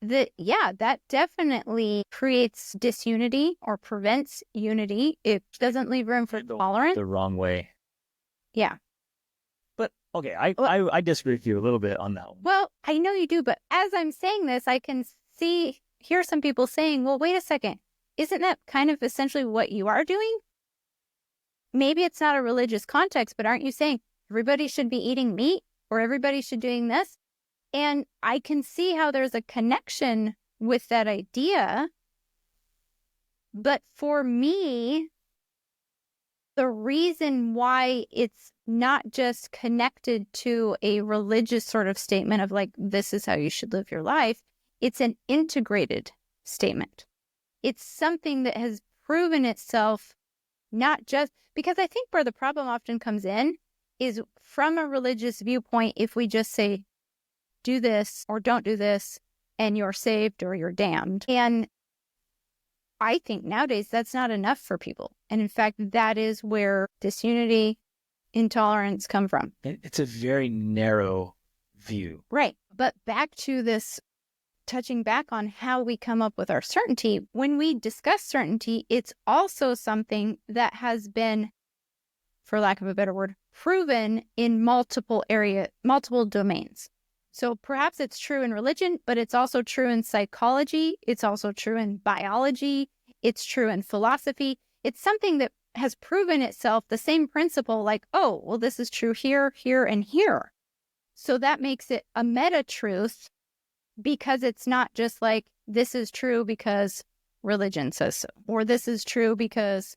That definitely creates disunity or prevents unity. It doesn't leave room for tolerance. The wrong way. Yeah. But, okay, I disagree with you a little bit on that one. Well, I know you do, but as I'm saying this, I can hear some people saying, well, wait a second. Isn't that kind of essentially what you are doing? Maybe it's not a religious context, but aren't you saying everybody should be eating meat or everybody should be doing this? And I can see how there's a connection with that idea. But for me, the reason why it's not just connected to a religious sort of statement of like, this is how you should live your life, it's an integrated statement. It's something that has proven itself not just because I think where the problem often comes in is from a religious viewpoint, if we just say, do this or don't do this, and you're saved or you're damned. And I think nowadays that's not enough for people. And in fact, that is where disunity, intolerance come from. It's a very narrow view. Right. But back to this, touching back on how we come up with our certainty, when we discuss certainty, it's also something that has been, for lack of a better word, proven in multiple domains. So perhaps it's true in religion, but it's also true in psychology. It's also true in biology. It's true in philosophy. It's something that has proven itself, the same principle, like, oh, well, this is true here, here, and here. So that makes it a meta-truth because it's not just like, this is true because religion says so, or this is true because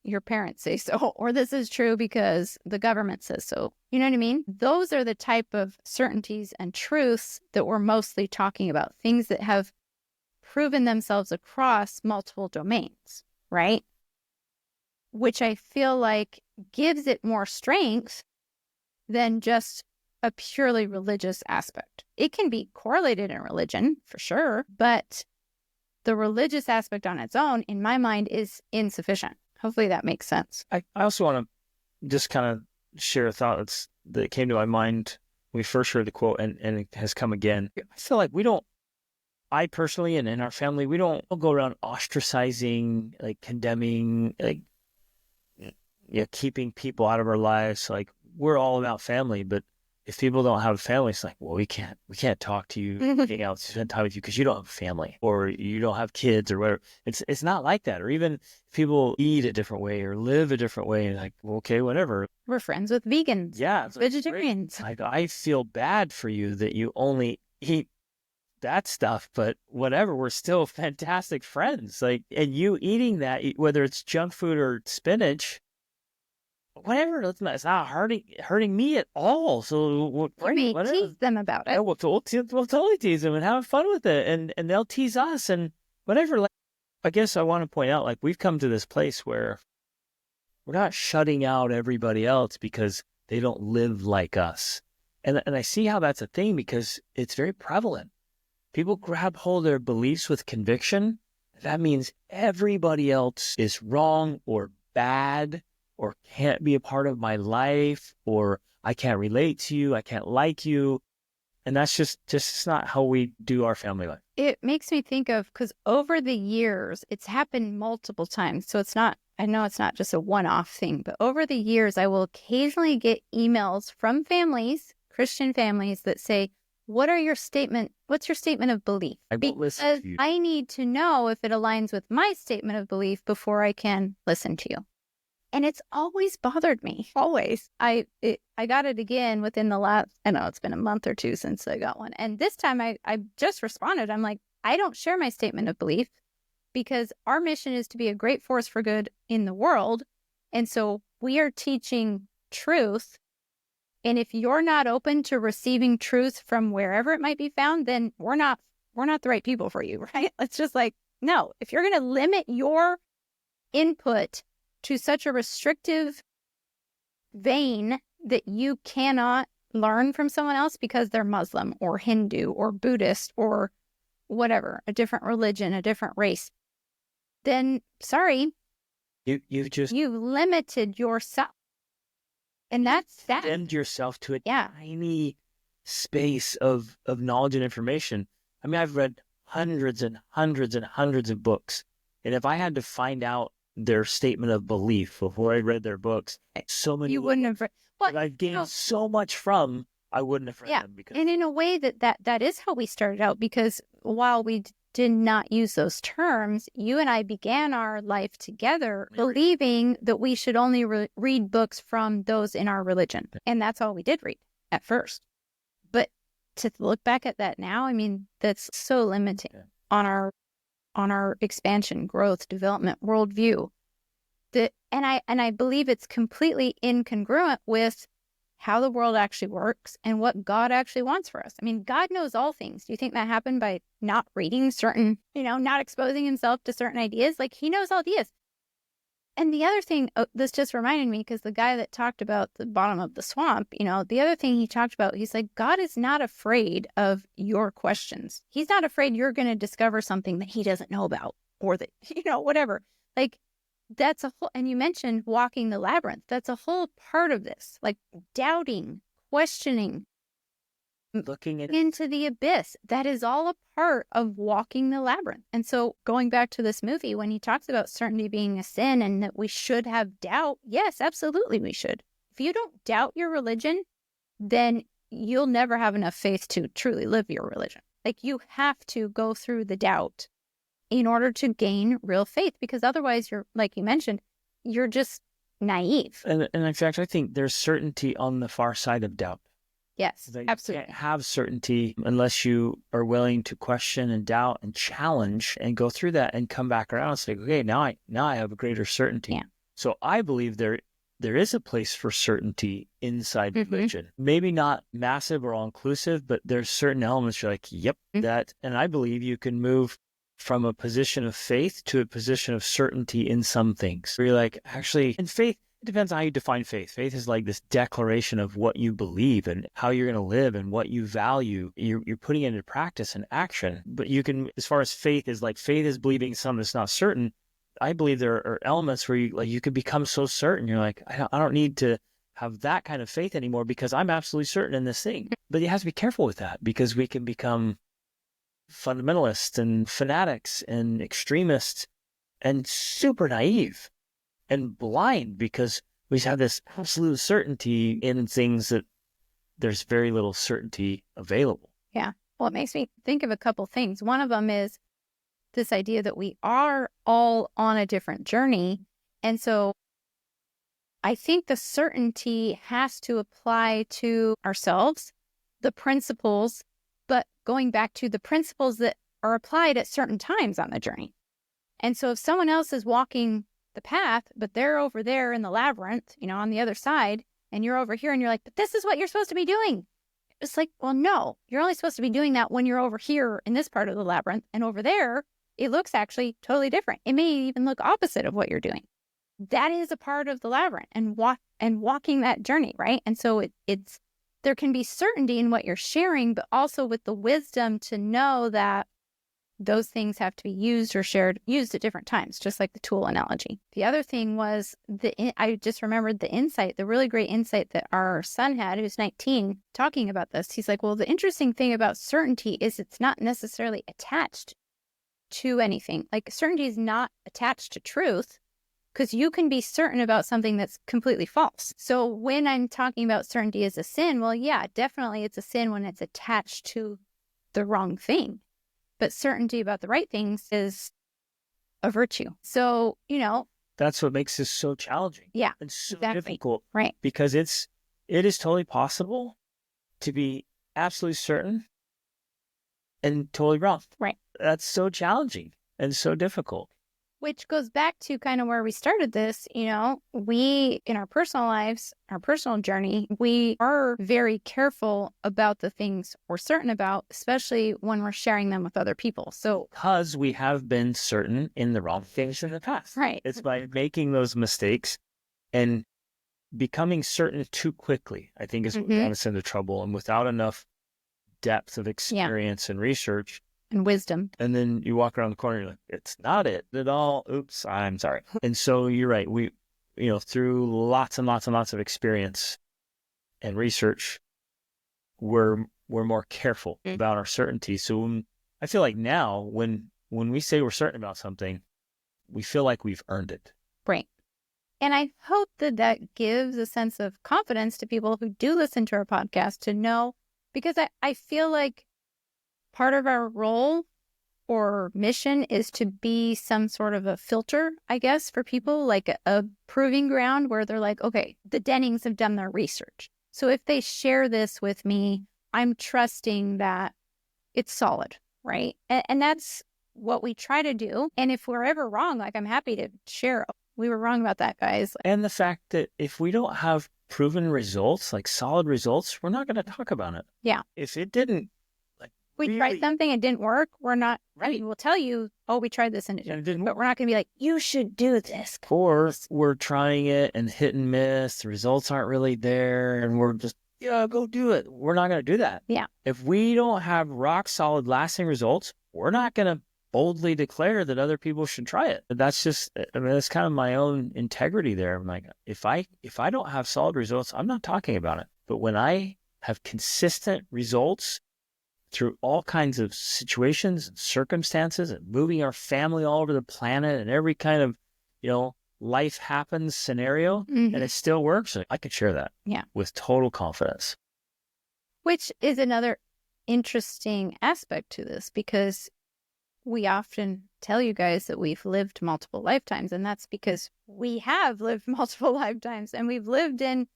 your parents say so, or this is true because the government says so. You know what I mean? Those are the type of certainties and truths that we're mostly talking about, things that have proven themselves across multiple domains, right? Which I feel like gives it more strength than just a purely religious aspect. It can be correlated in religion, for sure, but the religious aspect on its own, in my mind, is insufficient. Hopefully that makes sense. I also want to just kind of share a thought that came to my mind when we first heard the quote, and it has come again. I feel like I personally and in our family, we don't go around ostracizing, like condemning, like keeping people out of our lives. Like, we're all about family, but if people don't have a family, it's like, well, we can't talk to you, hang out, spend time with you because you don't have a family or you don't have kids or whatever. It's not like that. Or even if people eat a different way or live a different way, and like, well, okay, whatever. We're friends with vegans. Yeah. Vegetarians. Like, I feel bad for you that you only eat that stuff, but whatever, we're still fantastic friends. Like, and you eating that, whether it's junk food or spinach, whatever, it's not hurting me at all. So we tease them about it. We'll totally tease them and have fun with it, and they'll tease us and whatever. Like, I guess I want to point out, like, we've come to this place where we're not shutting out everybody else because they don't live like us. And I see how that's a thing because it's very prevalent. People grab hold of their beliefs with conviction. That means everybody else is wrong or bad or can't be a part of my life, or I can't relate to you, I can't like you. And that's just not how we do our family life. It makes me think of, because over the years, it's happened multiple times. So I know it's not just a one-off thing, but over the years, I will occasionally get emails from families, Christian families, that say, what's your statement of belief? I won't listen to you. I need to know if it aligns with my statement of belief before I can listen to you. And it's always bothered me. Always. I got it again within the last, I know it's been a month or two since I got one. And this time I just responded. I'm like, I don't share my statement of belief because our mission is to be a great force for good in the world. And so we are teaching truth. And if you're not open to receiving truth from wherever it might be found, then we're not the right people for you, right? It's just like, no, if you're going to limit your input to such a restrictive vein that you cannot learn from someone else because they're Muslim or Hindu or Buddhist or whatever, a different religion, a different race, then sorry, you've limited yourself. And that's that. Condemned yourself to a tiny space of knowledge and information. I mean, I've read hundreds and hundreds and hundreds of books. And if I had to find out their statement of belief before I read their books, so many you wouldn't have read. Well, I've gained so much from, I wouldn't have read them. Because... And in a way that is how we started out, because while we did not use those terms, you and I began our life together believing that we should only read books from those in our religion. And that's all we did read at first. But to look back at that now, I mean, that's so limiting on our expansion, growth, development, worldview. And I believe it's completely incongruent with how the world actually works and what God actually wants for us. I mean, God knows all things. Do you think that happened by not reading certain, not exposing himself to certain ideas? Like, he knows all ideas. And the other thing, this just reminded me, because the guy that talked about the bottom of the swamp, the other thing he talked about, he's like, God is not afraid of your questions. He's not afraid you're going to discover something that he doesn't know about, or that, whatever. Like, that's a whole, and you mentioned walking the labyrinth. That's a whole part of this, like doubting, questioning, looking into the abyss. That is all a part of walking the labyrinth. And so going back to this movie, when he talks about certainty being a sin and that we should have doubt, yes, absolutely we should. If you don't doubt your religion, then you'll never have enough faith to truly live your religion. Like, you have to go through the doubt in order to gain real faith, because otherwise you're, like you mentioned, you're just naive. And in fact, I think there's certainty on the far side of doubt. Yes, absolutely. You can't have certainty unless you are willing to question and doubt and challenge and go through that and come back around and say, okay, now I have a greater certainty. Yeah. So I believe there is a place for certainty inside religion. Maybe not massive or all-inclusive, but there's certain elements you're like, yep, that. And I believe you can move from a position of faith to a position of certainty in some things. Where you're like, actually, in faith, it depends on how you define faith. Faith is like this declaration of what you believe and how you're going to live and what you value. You're putting it into practice and action. But you can, as far as faith is believing something that's not certain. I believe there are elements where you can become so certain. You're like, I don't need to have that kind of faith anymore because I'm absolutely certain in this thing. But you have to be careful with that, because we can become fundamentalists and fanatics and extremists and super naive and blind because we have this absolute certainty in things that there's very little certainty available. Yeah. Well, it makes me think of a couple things. One of them is this idea that we are all on a different journey. And so I think the certainty has to apply to ourselves, the principles, but going back to the principles that are applied at certain times on the journey. And so if someone else is walking the path, but they're over there in the labyrinth, on the other side, and you're over here and you're like, but this is what you're supposed to be doing. It's like, well, no, you're only supposed to be doing that when you're over here in this part of the labyrinth, and over there, it looks actually totally different. It may even look opposite of what you're doing. That is a part of the labyrinth and walking that journey, right? And so it's there can be certainty in what you're sharing, but also with the wisdom to know that those things have to be used at different times, just like the tool analogy. The other thing was I just remembered the really great insight that our son had, who's 19, talking about this. He's like, well, the interesting thing about certainty is it's not necessarily attached to anything. Like, certainty is not attached to truth, because you can be certain about something that's completely false. So when I'm talking about certainty as a sin, well, yeah, definitely it's a sin when it's attached to the wrong thing. But certainty about the right things is a virtue. So, that's what makes this so challenging. Yeah, and so exactly. difficult. Right. Because it is totally possible to be absolutely certain and totally wrong. Right. That's so challenging and so difficult. Which goes back to kind of where we started this. We, in our personal lives, our personal journey, we are very careful about the things we're certain about, especially when we're sharing them with other people. So, because we have been certain in the wrong things in the past. Right. It's by making those mistakes and becoming certain too quickly, I think, is what got us into trouble. And without enough depth of experience and research, and wisdom. And then you walk around the corner, you're like, it's not it at all. Oops, I'm sorry. And so you're right. We, through lots and lots and lots of experience and research, we're more careful about our certainty. So I feel like now when we say we're certain about something, we feel like we've earned it. Right. And I hope that gives a sense of confidence to people who do listen to our podcast to know, because I feel like part of our role or mission is to be some sort of a filter, I guess, for people, like a proving ground where they're like, okay, the Dennings have done their research. So if they share this with me, I'm trusting that it's solid, right? And that's what we try to do. And if we're ever wrong, like, I'm happy to share, we were wrong about that, guys. And the fact that if we don't have proven results, like solid results, we're not going to talk about it. Yeah. If it didn't, we tried something, it didn't work, we're not, right. I mean, we'll tell you, oh, we tried this and it didn't, but we're not going to be like, you should do this. Or we're trying it and hit and miss, the results aren't really there, and we're just, go do it. We're not going to do that. Yeah. If we don't have rock solid lasting results, we're not going to boldly declare that other people should try it. That's just, that's kind of my own integrity there. I'm like, if I don't have solid results, I'm not talking about it. But when I have consistent results through all kinds of situations and circumstances and moving our family all over the planet and every kind of, life happens scenario, and it still works, I could share that with total confidence. Which is another interesting aspect to this, because we often tell you guys that we've lived multiple lifetimes, and that's because we have lived multiple lifetimes, and we've lived in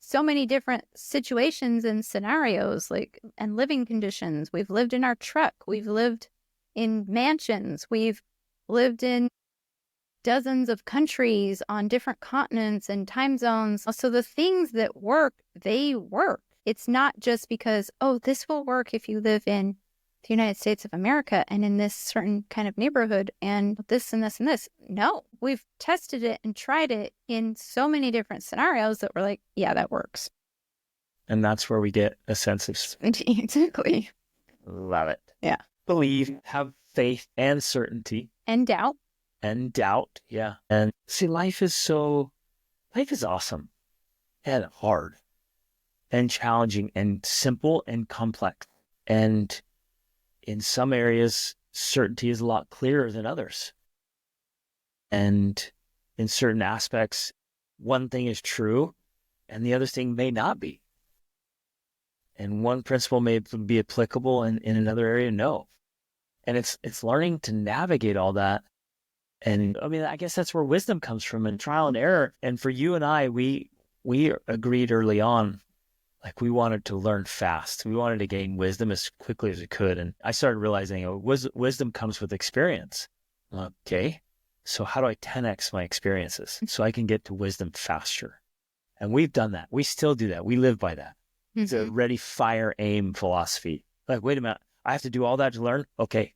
so many different situations and scenarios, and living conditions. We've lived in our truck. We've lived in mansions. We've lived in dozens of countries on different continents and time zones. So the things that work, they work. It's not just because, oh, this will work if you live in the United States of America and in this certain kind of neighborhood and this and this and this. No, we've tested it and tried it in so many different scenarios that we're like, yeah, that works. And that's where we get a sense of certainty. Exactly. Love it. Yeah. Believe, have faith and certainty. And doubt. And doubt. Yeah. And see, life is awesome and hard and challenging and simple and complex. And in some areas, certainty is a lot clearer than others. And in certain aspects, one thing is true and the other thing may not be. And one principle may be applicable and in another area, no. And it's learning to navigate all that. And I mean, I guess that's where wisdom comes from, and trial and error. And for you and I, we agreed early on, like, we wanted to learn fast. We wanted to gain wisdom as quickly as we could. And I started realizing wisdom comes with experience. Okay, so how do I 10x my experiences so I can get to wisdom faster? And we've done that. We still do that. We live by that. Mm-hmm. It's a ready, fire, aim philosophy. Like, wait a minute, I have to do all that to learn? Okay,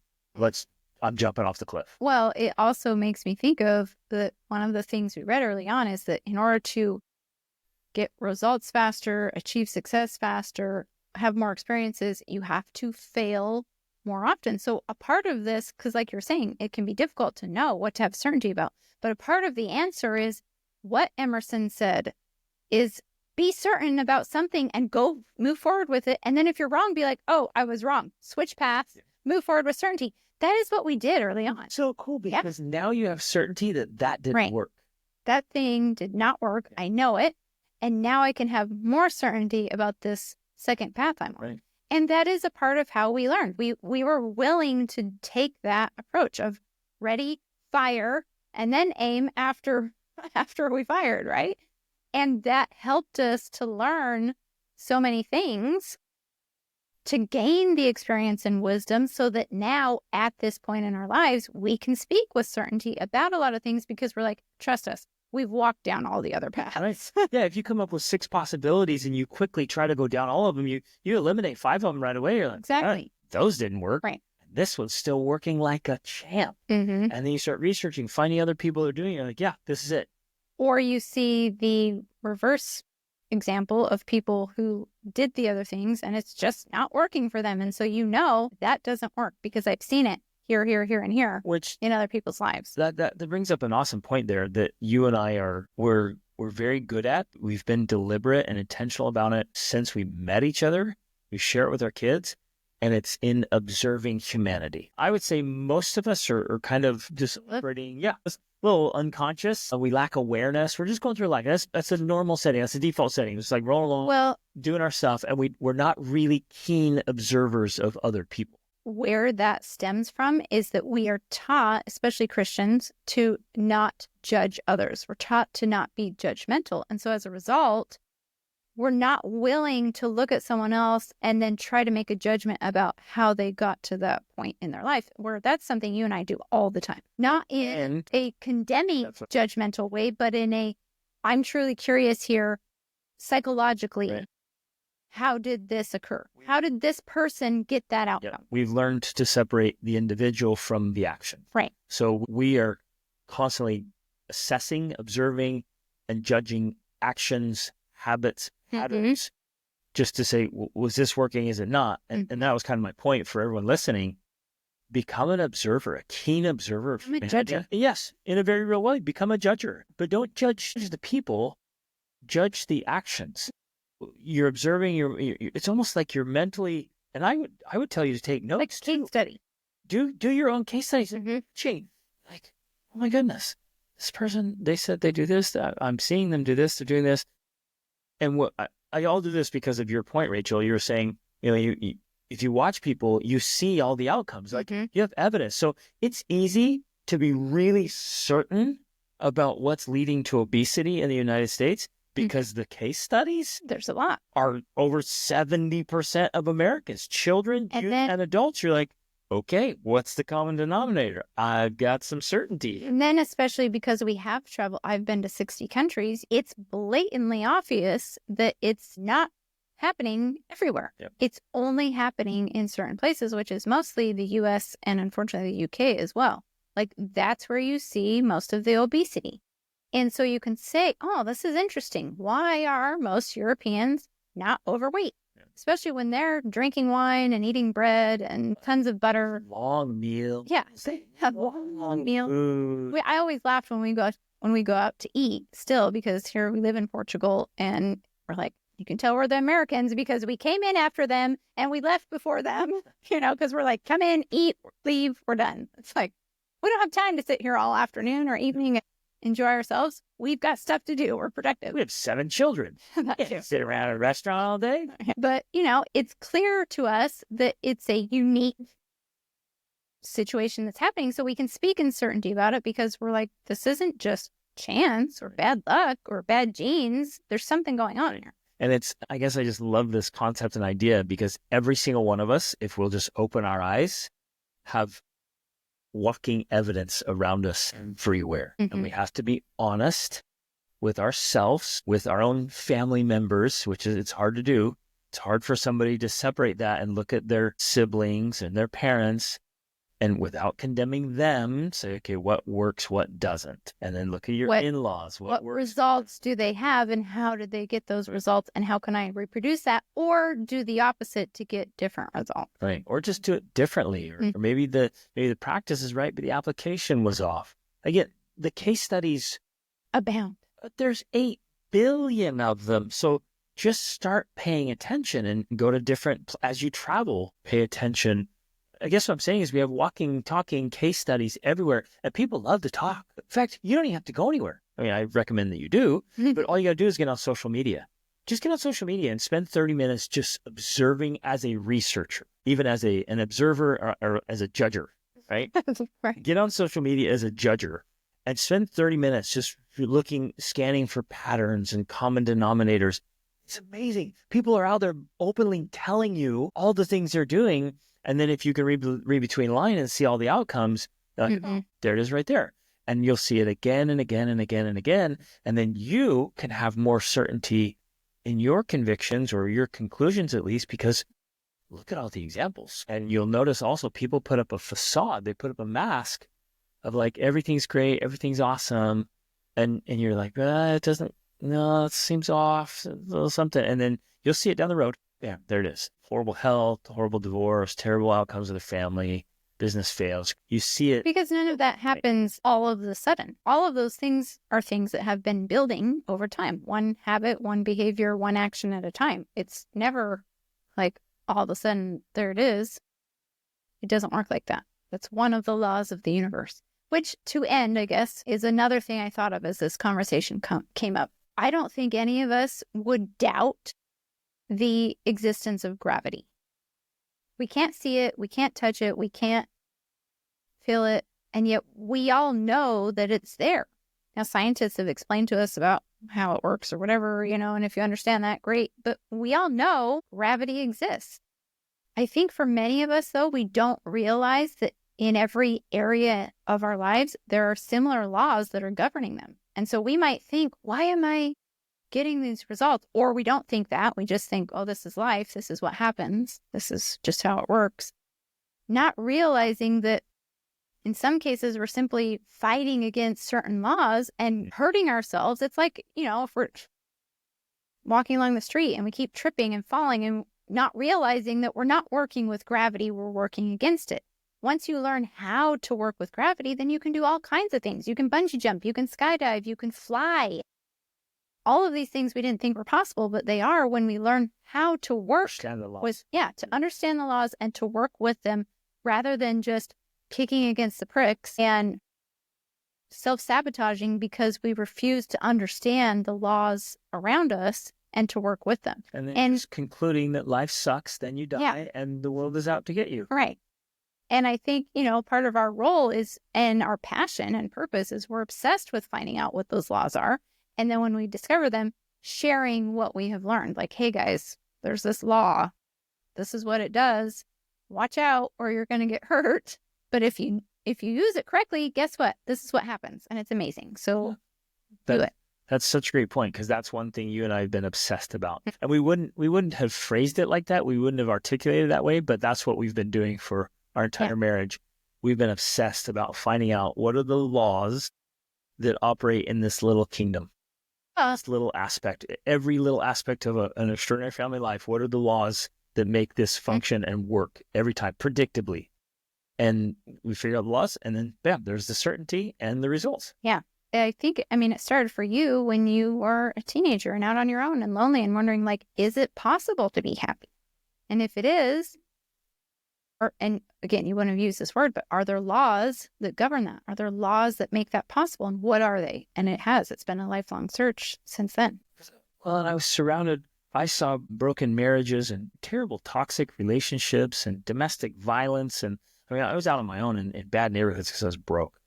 I'm jumping off the cliff. Well, it also makes me think of one of the things we read early on is that in order to get results faster, achieve success faster, have more experiences, you have to fail more often. So a part of this, because like you're saying, it can be difficult to know what to have certainty about. But a part of the answer is what Emerson said is be certain about something and go move forward with it. And then if you're wrong, be like, oh, I was wrong. Switch paths, move forward with certainty. That is what we did early on. So cool, because now you have certainty that didn't work. That thing did not work. I know it. And now I can have more certainty about this second path I'm on. Right. And that is a part of how we learned. We were willing to take that approach of ready, fire, and then aim after we fired, right? And that helped us to learn so many things, to gain the experience and wisdom so that now at this point in our lives, we can speak with certainty about a lot of things because we're like, trust us, we've walked down all the other paths. Right. Yeah, if you come up with 6 possibilities and you quickly try to go down all of them, you eliminate 5 of them right away. You're like, exactly. Those didn't work. Right. This one's still working like a champ. Mm-hmm. And then you start researching, finding other people who are doing it. You're like, yeah, this is it. Or you see the reverse example of people who did the other things and it's just not working for them. And so that doesn't work because I've seen it here, and here, which in other people's lives. That brings up an awesome point there that you and I we're very good at. We've been deliberate and intentional about it since we met each other. We share it with our kids, and it's in observing humanity. I would say most of us are kind of just operating, a little unconscious. We lack awareness. We're just going through life. That's a normal setting. That's a default setting. It's like rolling along, doing our stuff, and we're not really keen observers of other people. Where that stems from is that we are taught, especially Christians, to not judge others. We're taught to not be judgmental. And so as a result, we're not willing to look at someone else and then try to make a judgment about how they got to that point in their life, where that's something you and I do all the time. Not in a condemning, judgmental way, but in a, I'm truly curious here, psychologically. Right. How did this occur? How did this person get that outcome? Yeah. We've learned to separate the individual from the action. Right. So we are constantly assessing, observing, and judging actions, habits, patterns, just to say, was this working? Is it not? And that was kind of my point for everyone listening. Become an observer, a keen observer. Become a judger. Yes, in a very real way. Become a judger. But don't judge the people, judge the actions. You're observing, it's almost like you're mentally, and I would tell you to take notes. Like case study. Do your own case studies. Gee, like, oh my goodness, this person, they said they do this. I'm seeing them do this. They're doing this. And what I all do this because of your point, Rachel. You were saying, you if you watch people, you see all the outcomes. Like you have evidence. So it's easy to be really certain about what's leading to obesity in the United States. Because the case studies, there's a lot, are over 70% of Americans, children, youth, and adults. You're like, okay, what's the common denominator? I've got some certainty. And then especially because we have traveled, I've been to 60 countries, it's blatantly obvious that it's not happening everywhere. Yep. It's only happening in certain places, which is mostly the US and unfortunately the UK as well. Like that's where you see most of the obesity. And so you can say, oh, this is interesting. Why are most Europeans not overweight? Yeah. Especially when they're drinking wine and eating bread and tons of butter. Long meal. Yeah. Have long meal. I always laugh when we go out to eat still, because here we live in Portugal and we're like, you can tell we're the Americans because we came in after them and we left before them, because we're like, come in, eat, leave, we're done. It's like, we don't have time to sit here all afternoon or evening enjoy ourselves. We've got stuff to do. We're productive. We have 7 children. Sit around a restaurant all day. But, it's clear to us that it's a unique situation that's happening. So we can speak in certainty about it because we're like, this isn't just chance or bad luck or bad genes. There's something going on here. And I guess I just love this concept and idea because every single one of us, if we'll just open our eyes, have walking evidence around us everywhere. And we have to be honest with ourselves, with our own family members, which is, it's hard to do. It's hard for somebody to separate that and look at their siblings and their parents and without condemning them, say, okay, what works, what doesn't? And then look at your in-laws. What results do they have, and how did they get those results, and how can I reproduce that or do the opposite to get different results? Right. Or just do it differently. Or maybe the practice is right, but the application was off. Again, the case studies abound. There's 8 billion of them. So just start paying attention and go to different, as you travel, pay attention. I guess what I'm saying is we have walking, talking case studies everywhere, and people love to talk. In fact, you don't even have to go anywhere. I mean, I recommend that you do, but all you got to do is get on social media. Just get on social media and spend 30 minutes just observing as a researcher, even as an observer or as a judger, right? Right. Get on social media as a judger and spend 30 minutes just looking, scanning for patterns and common denominators. It's amazing. People are out there openly telling you all the things they're doing. And then if you can read between lines and see all the outcomes, like, oh, there it is right there. And you'll see it again and again and again and again. And then you can have more certainty in your convictions or your conclusions, at least, because look at all the examples. And you'll notice also people put up a facade. They put up a mask of like, everything's great, everything's awesome. And you're like, it seems off, a little something. And then you'll see it down the road. Yeah, there it is. Horrible health, horrible divorce, terrible outcomes of the family, business fails. You see it. Because none of that happens all of a sudden. All of those things are things that have been building over time. One habit, one behavior, one action at a time. It's never like all of a sudden, there it is. It doesn't work like that. That's one of the laws of the universe. Which, to end, I guess, is another thing I thought of as this conversation came up. I don't think any of us would doubt the existence of gravity. We can't see it, we can't touch it, we can't feel it, and yet we all know that it's there. Now, scientists have explained to us about how it works or whatever, and if you understand that, great. But we all know gravity exists. I think for many of us, though, we don't realize that in every area of our lives, there are similar laws that are governing them. And so we might think, why am I getting these results? Or we don't think that. We just think, oh, this is life. This is what happens. This is just how it works. Not realizing that in some cases, we're simply fighting against certain laws and hurting ourselves. It's like, if we're walking along the street and we keep tripping and falling and not realizing that we're not working with gravity, we're working against it. Once you learn how to work with gravity, then you can do all kinds of things. You can bungee jump, you can skydive, you can fly. All of these things we didn't think were possible, but they are when we learn how to work with, to understand the laws and to work with them rather than just kicking against the pricks and self-sabotaging because we refuse to understand the laws around us and to work with them. And then just concluding that life sucks, then you die, and the world is out to get you. Right. And I think, part of our role is, and our passion and purpose is we're obsessed with finding out what those laws are. And then when we discover them, sharing what we have learned. Like, hey guys, there's this law. This is what it does. Watch out or you're going to get hurt. But if you use it correctly, guess what? This is what happens. And it's amazing. So do it. That's such a great point, because that's one thing you and I have been obsessed about. And we wouldn't have phrased it like that. We wouldn't have articulated it that way, but that's what we've been doing for our entire marriage. We've been obsessed about finding out what are the laws that operate in this little kingdom, this little aspect, every little aspect of an extraordinary family life. What are the laws that make this function and work every time predictably? And we figure out the laws, and then bam, there's the certainty and the results. Yeah. I think, it started for you when you were a teenager and out on your own and lonely and wondering, like, is it possible to be happy? And if it is, and again, you wouldn't have used this word, but are there laws that govern that? Are there laws that make that possible? And what are they? And it's been a lifelong search since then. Well, and I saw broken marriages and terrible toxic relationships and domestic violence. And I was out on my own in bad neighborhoods because I was broke.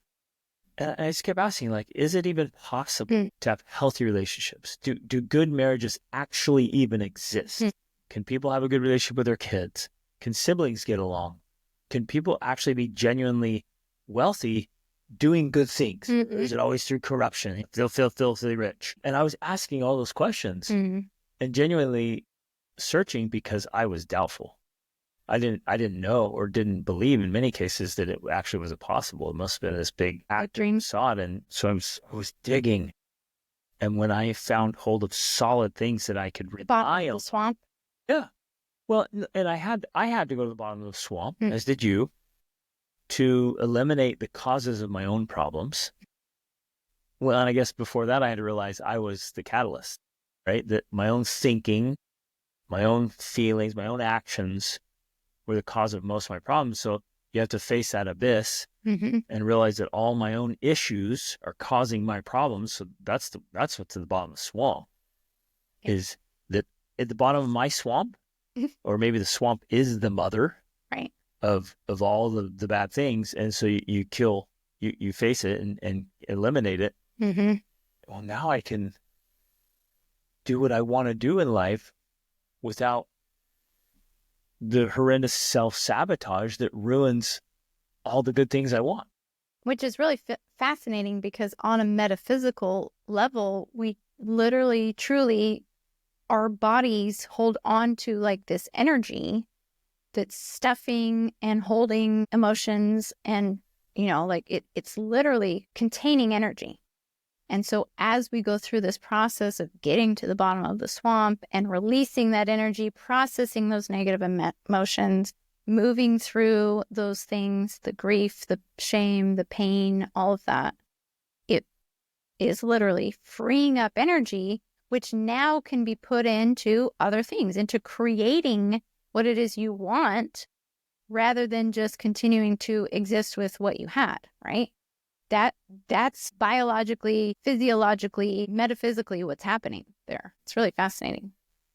And I just kept asking, like, is it even possible to have healthy relationships? Do good marriages actually even exist? Can people have a good relationship with their kids? Can siblings get along? Can people actually be genuinely wealthy doing good things? Or is it always through corruption? They'll feel filthy rich. And I was asking all those questions and genuinely searching because I was doubtful. I didn't know or didn't believe in many cases that it actually was possible. It must have been this big dream. saw it. And so I was digging. And when I found hold of solid things that I could rely on. The swamp. Yeah. Well, and I had to go to the bottom of the swamp, as did you, to eliminate the causes of my own problems. Well, and I guess before that, I had to realize I was the catalyst, right? That my own thinking, my own feelings, my own actions were the cause of most of my problems. So you have to face that abyss and realize that all my own issues are causing my problems. So that's what's at the bottom of the swamp. Is that at the bottom of my swamp, or maybe the swamp is the mother, right, of all the bad things, and so you face it and eliminate it. Well, now I can do what I want to do in life without the horrendous self-sabotage that ruins all the good things I want. Which is really fascinating, because on a metaphysical level, we literally, truly, our bodies hold on to like this energy that's stuffing and holding emotions, and, like it's literally containing energy. And so as we go through this process of getting to the bottom of the swamp and releasing that energy, processing those negative emotions, moving through those things, the grief, the shame, the pain, all of that, it is literally freeing up energy, which now can be put into other things, into creating what it is you want, rather than just continuing to exist with what you had, right? That's biologically, physiologically, metaphysically what's happening there. It's really fascinating.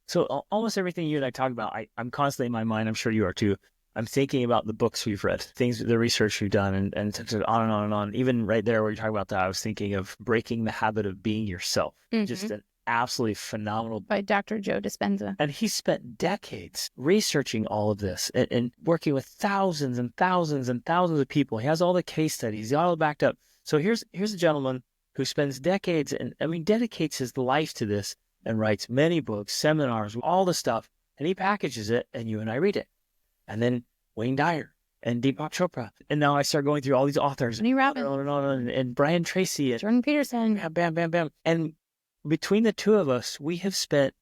So almost everything you and I talk about, I'm constantly in my mind, I'm sure you are too, I'm thinking about the books we've read, the research we've done, and on and on and on. Even right there where you're talking about that, I was thinking of Breaking the Habit of Being Yourself. Just an absolutely phenomenal by Dr. Joe Dispenza. And he spent decades researching all of this and working with thousands and thousands and thousands of people. He has all the case studies, he's all backed up. So here's a gentleman who spends decades and dedicates his life to this and writes many books, seminars, all the stuff, and he packages it, and you and I read it. And then Wayne Dyer and Deepak Chopra. And now I start going through all these authors. Tony Robbins. And Brian Tracy. And Jordan Peterson. Bam, bam, bam, bam. And between the two of us, we have spent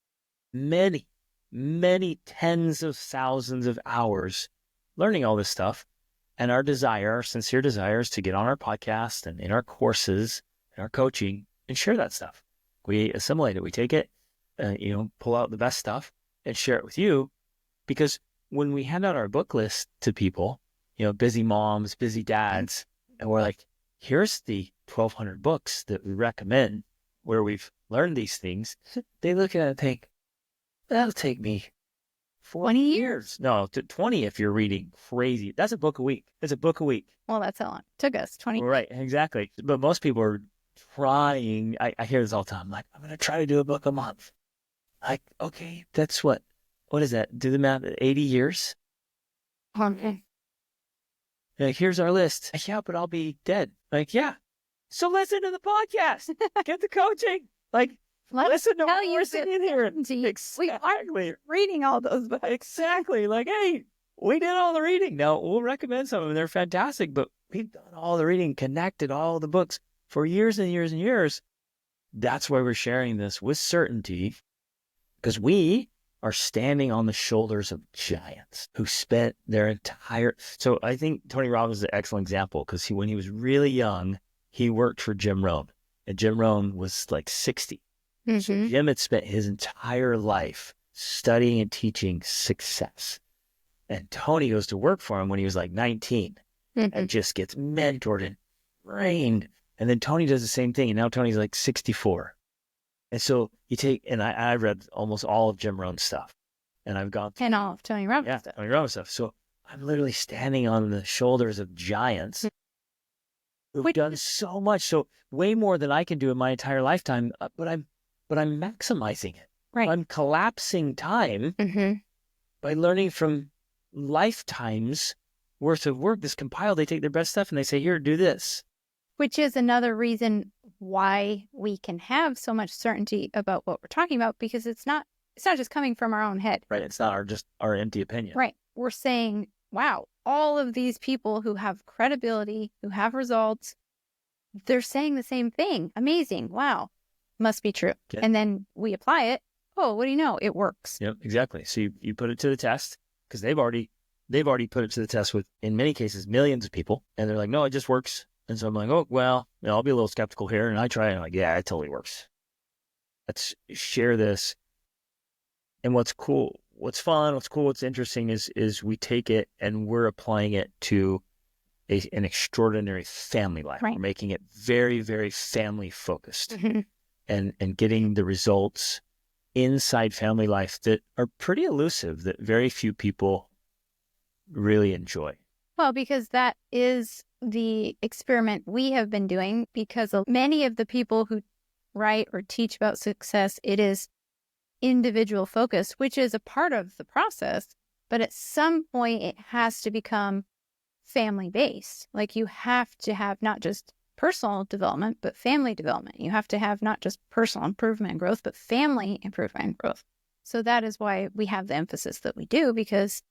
many, many tens of thousands of hours learning all this stuff. And our sincere desire is to get on our podcast and in our courses and our coaching and share that stuff. We assimilate it. We take it, pull out the best stuff and share it with you. Because when we hand out our book list to people, busy moms, busy dads, and we're like, here's the 1,200 books that we recommend where we've learned these things, they look at it and think, that'll take me 20 years. No, 20 if you're reading crazy. That's a book a week. It's a book a week. Well, that's how long it took us, 20 Right, exactly. But most people are trying. I hear this all the time. Like, I'm going to try to do a book a month. Like, okay, that's what is that? Do the math, 80 years? Okay. Like, here's our list. Yeah, but I'll be dead. Like, yeah. So listen to the podcast. Get the coaching. Like, listen to what we're sitting here. Exactly. Reading all those books. Exactly. Like, hey, we did all the reading. Now, we'll recommend some of them. They're fantastic, but we've done all the reading, connected all the books for years and years and years. That's why we're sharing this with certainty, because we are standing on the shoulders of giants who spent their entire... So I think Tony Robbins is an excellent example, because when he was really young, he worked for Jim Rohn, and Jim Rohn was like 60. So Jim had spent his entire life studying and teaching success. And Tony goes to work for him when he was like 19 and just gets mentored and trained. And then Tony does the same thing. And now Tony's like 64. And so I read almost all of Jim Rohn's stuff. And I've gone through. And all of Tony Robbins stuff. Tony Robbins stuff. So I'm literally standing on the shoulders of giants who've done so much. So way more than I can do in my entire lifetime. But I'm maximizing it. Right. I'm collapsing time by learning from lifetimes worth of work that's compiled. They take their best stuff and they say, here, do this. Which is another reason why we can have so much certainty about what we're talking about, because it's not just coming from our own head. Right. It's not just our empty opinion. Right. we're saying, wow, all of these people who have credibility, who have results, they're saying the same thing. Amazing. Wow. Must be true. Yeah. And then we apply it. Oh, what do you know? It works. Yep, exactly. So you put it to the test because they've already put it to the test with, in many cases, millions of people. And they're like, no, it just works. And so I'm like, oh, well, I'll be a little skeptical here. And I try and I'm like, yeah, it totally works. Let's share this. And what's cool, what's fun, what's cool, what's interesting is we take it and we're applying it to an extraordinary family life. Right. We're making it very, very family focused Mm-hmm. and getting the results inside family life that are pretty elusive, that very few people really enjoy. Well, because that is the experiment we have been doing, because many of the people who write or teach about success, it is individual focused, which is a part of the process. But at some point, it has to become family based. Like you have to have not just personal development, but family development. You have to have not just personal improvement and growth, but family improvement and growth. So that is why we have the emphasis that we do, because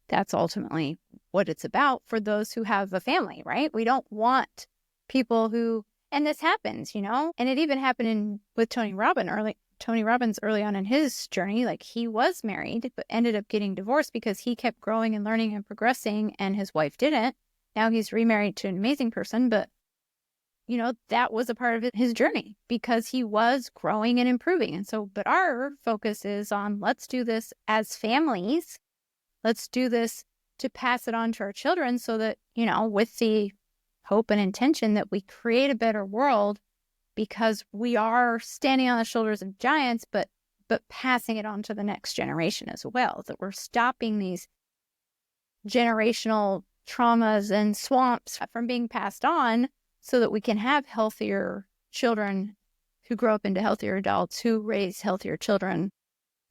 that's ultimately what it's about for those who have a family, right? We don't want people who, and this happens, and it even happened with Tony Robbins early on in his journey. Like he was married, but ended up getting divorced because he kept growing and learning and progressing and his wife didn't. Now he's remarried to an amazing person, but that was a part of his journey because he was growing and improving. And so, but our focus is on, let's do this as families. Let's do this to pass it on to our children so that, with the hope and intention that we create a better world, because we are standing on the shoulders of giants, but passing it on to the next generation as well, that we're stopping these generational traumas and swamps from being passed on so that we can have healthier children who grow up into healthier adults, who raise healthier children,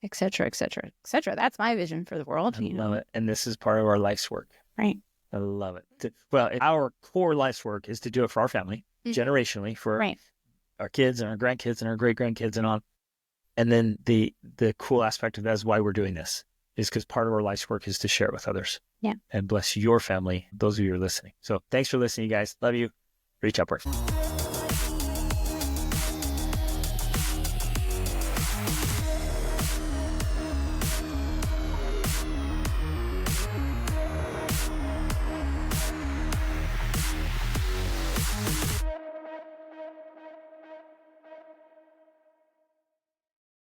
et cetera, et cetera, et cetera. That's my vision for the world. I love it. And this is part of our life's work. Right. I love it. Well, our core life's work is to do it for our family, generationally, for our kids and our grandkids and our great-grandkids and on. And then the cool aspect of that is why we're doing this, is because part of our life's work is to share it with others. Yeah. And bless your family, those of you who are listening. So thanks for listening, you guys. Love you. Reach upward.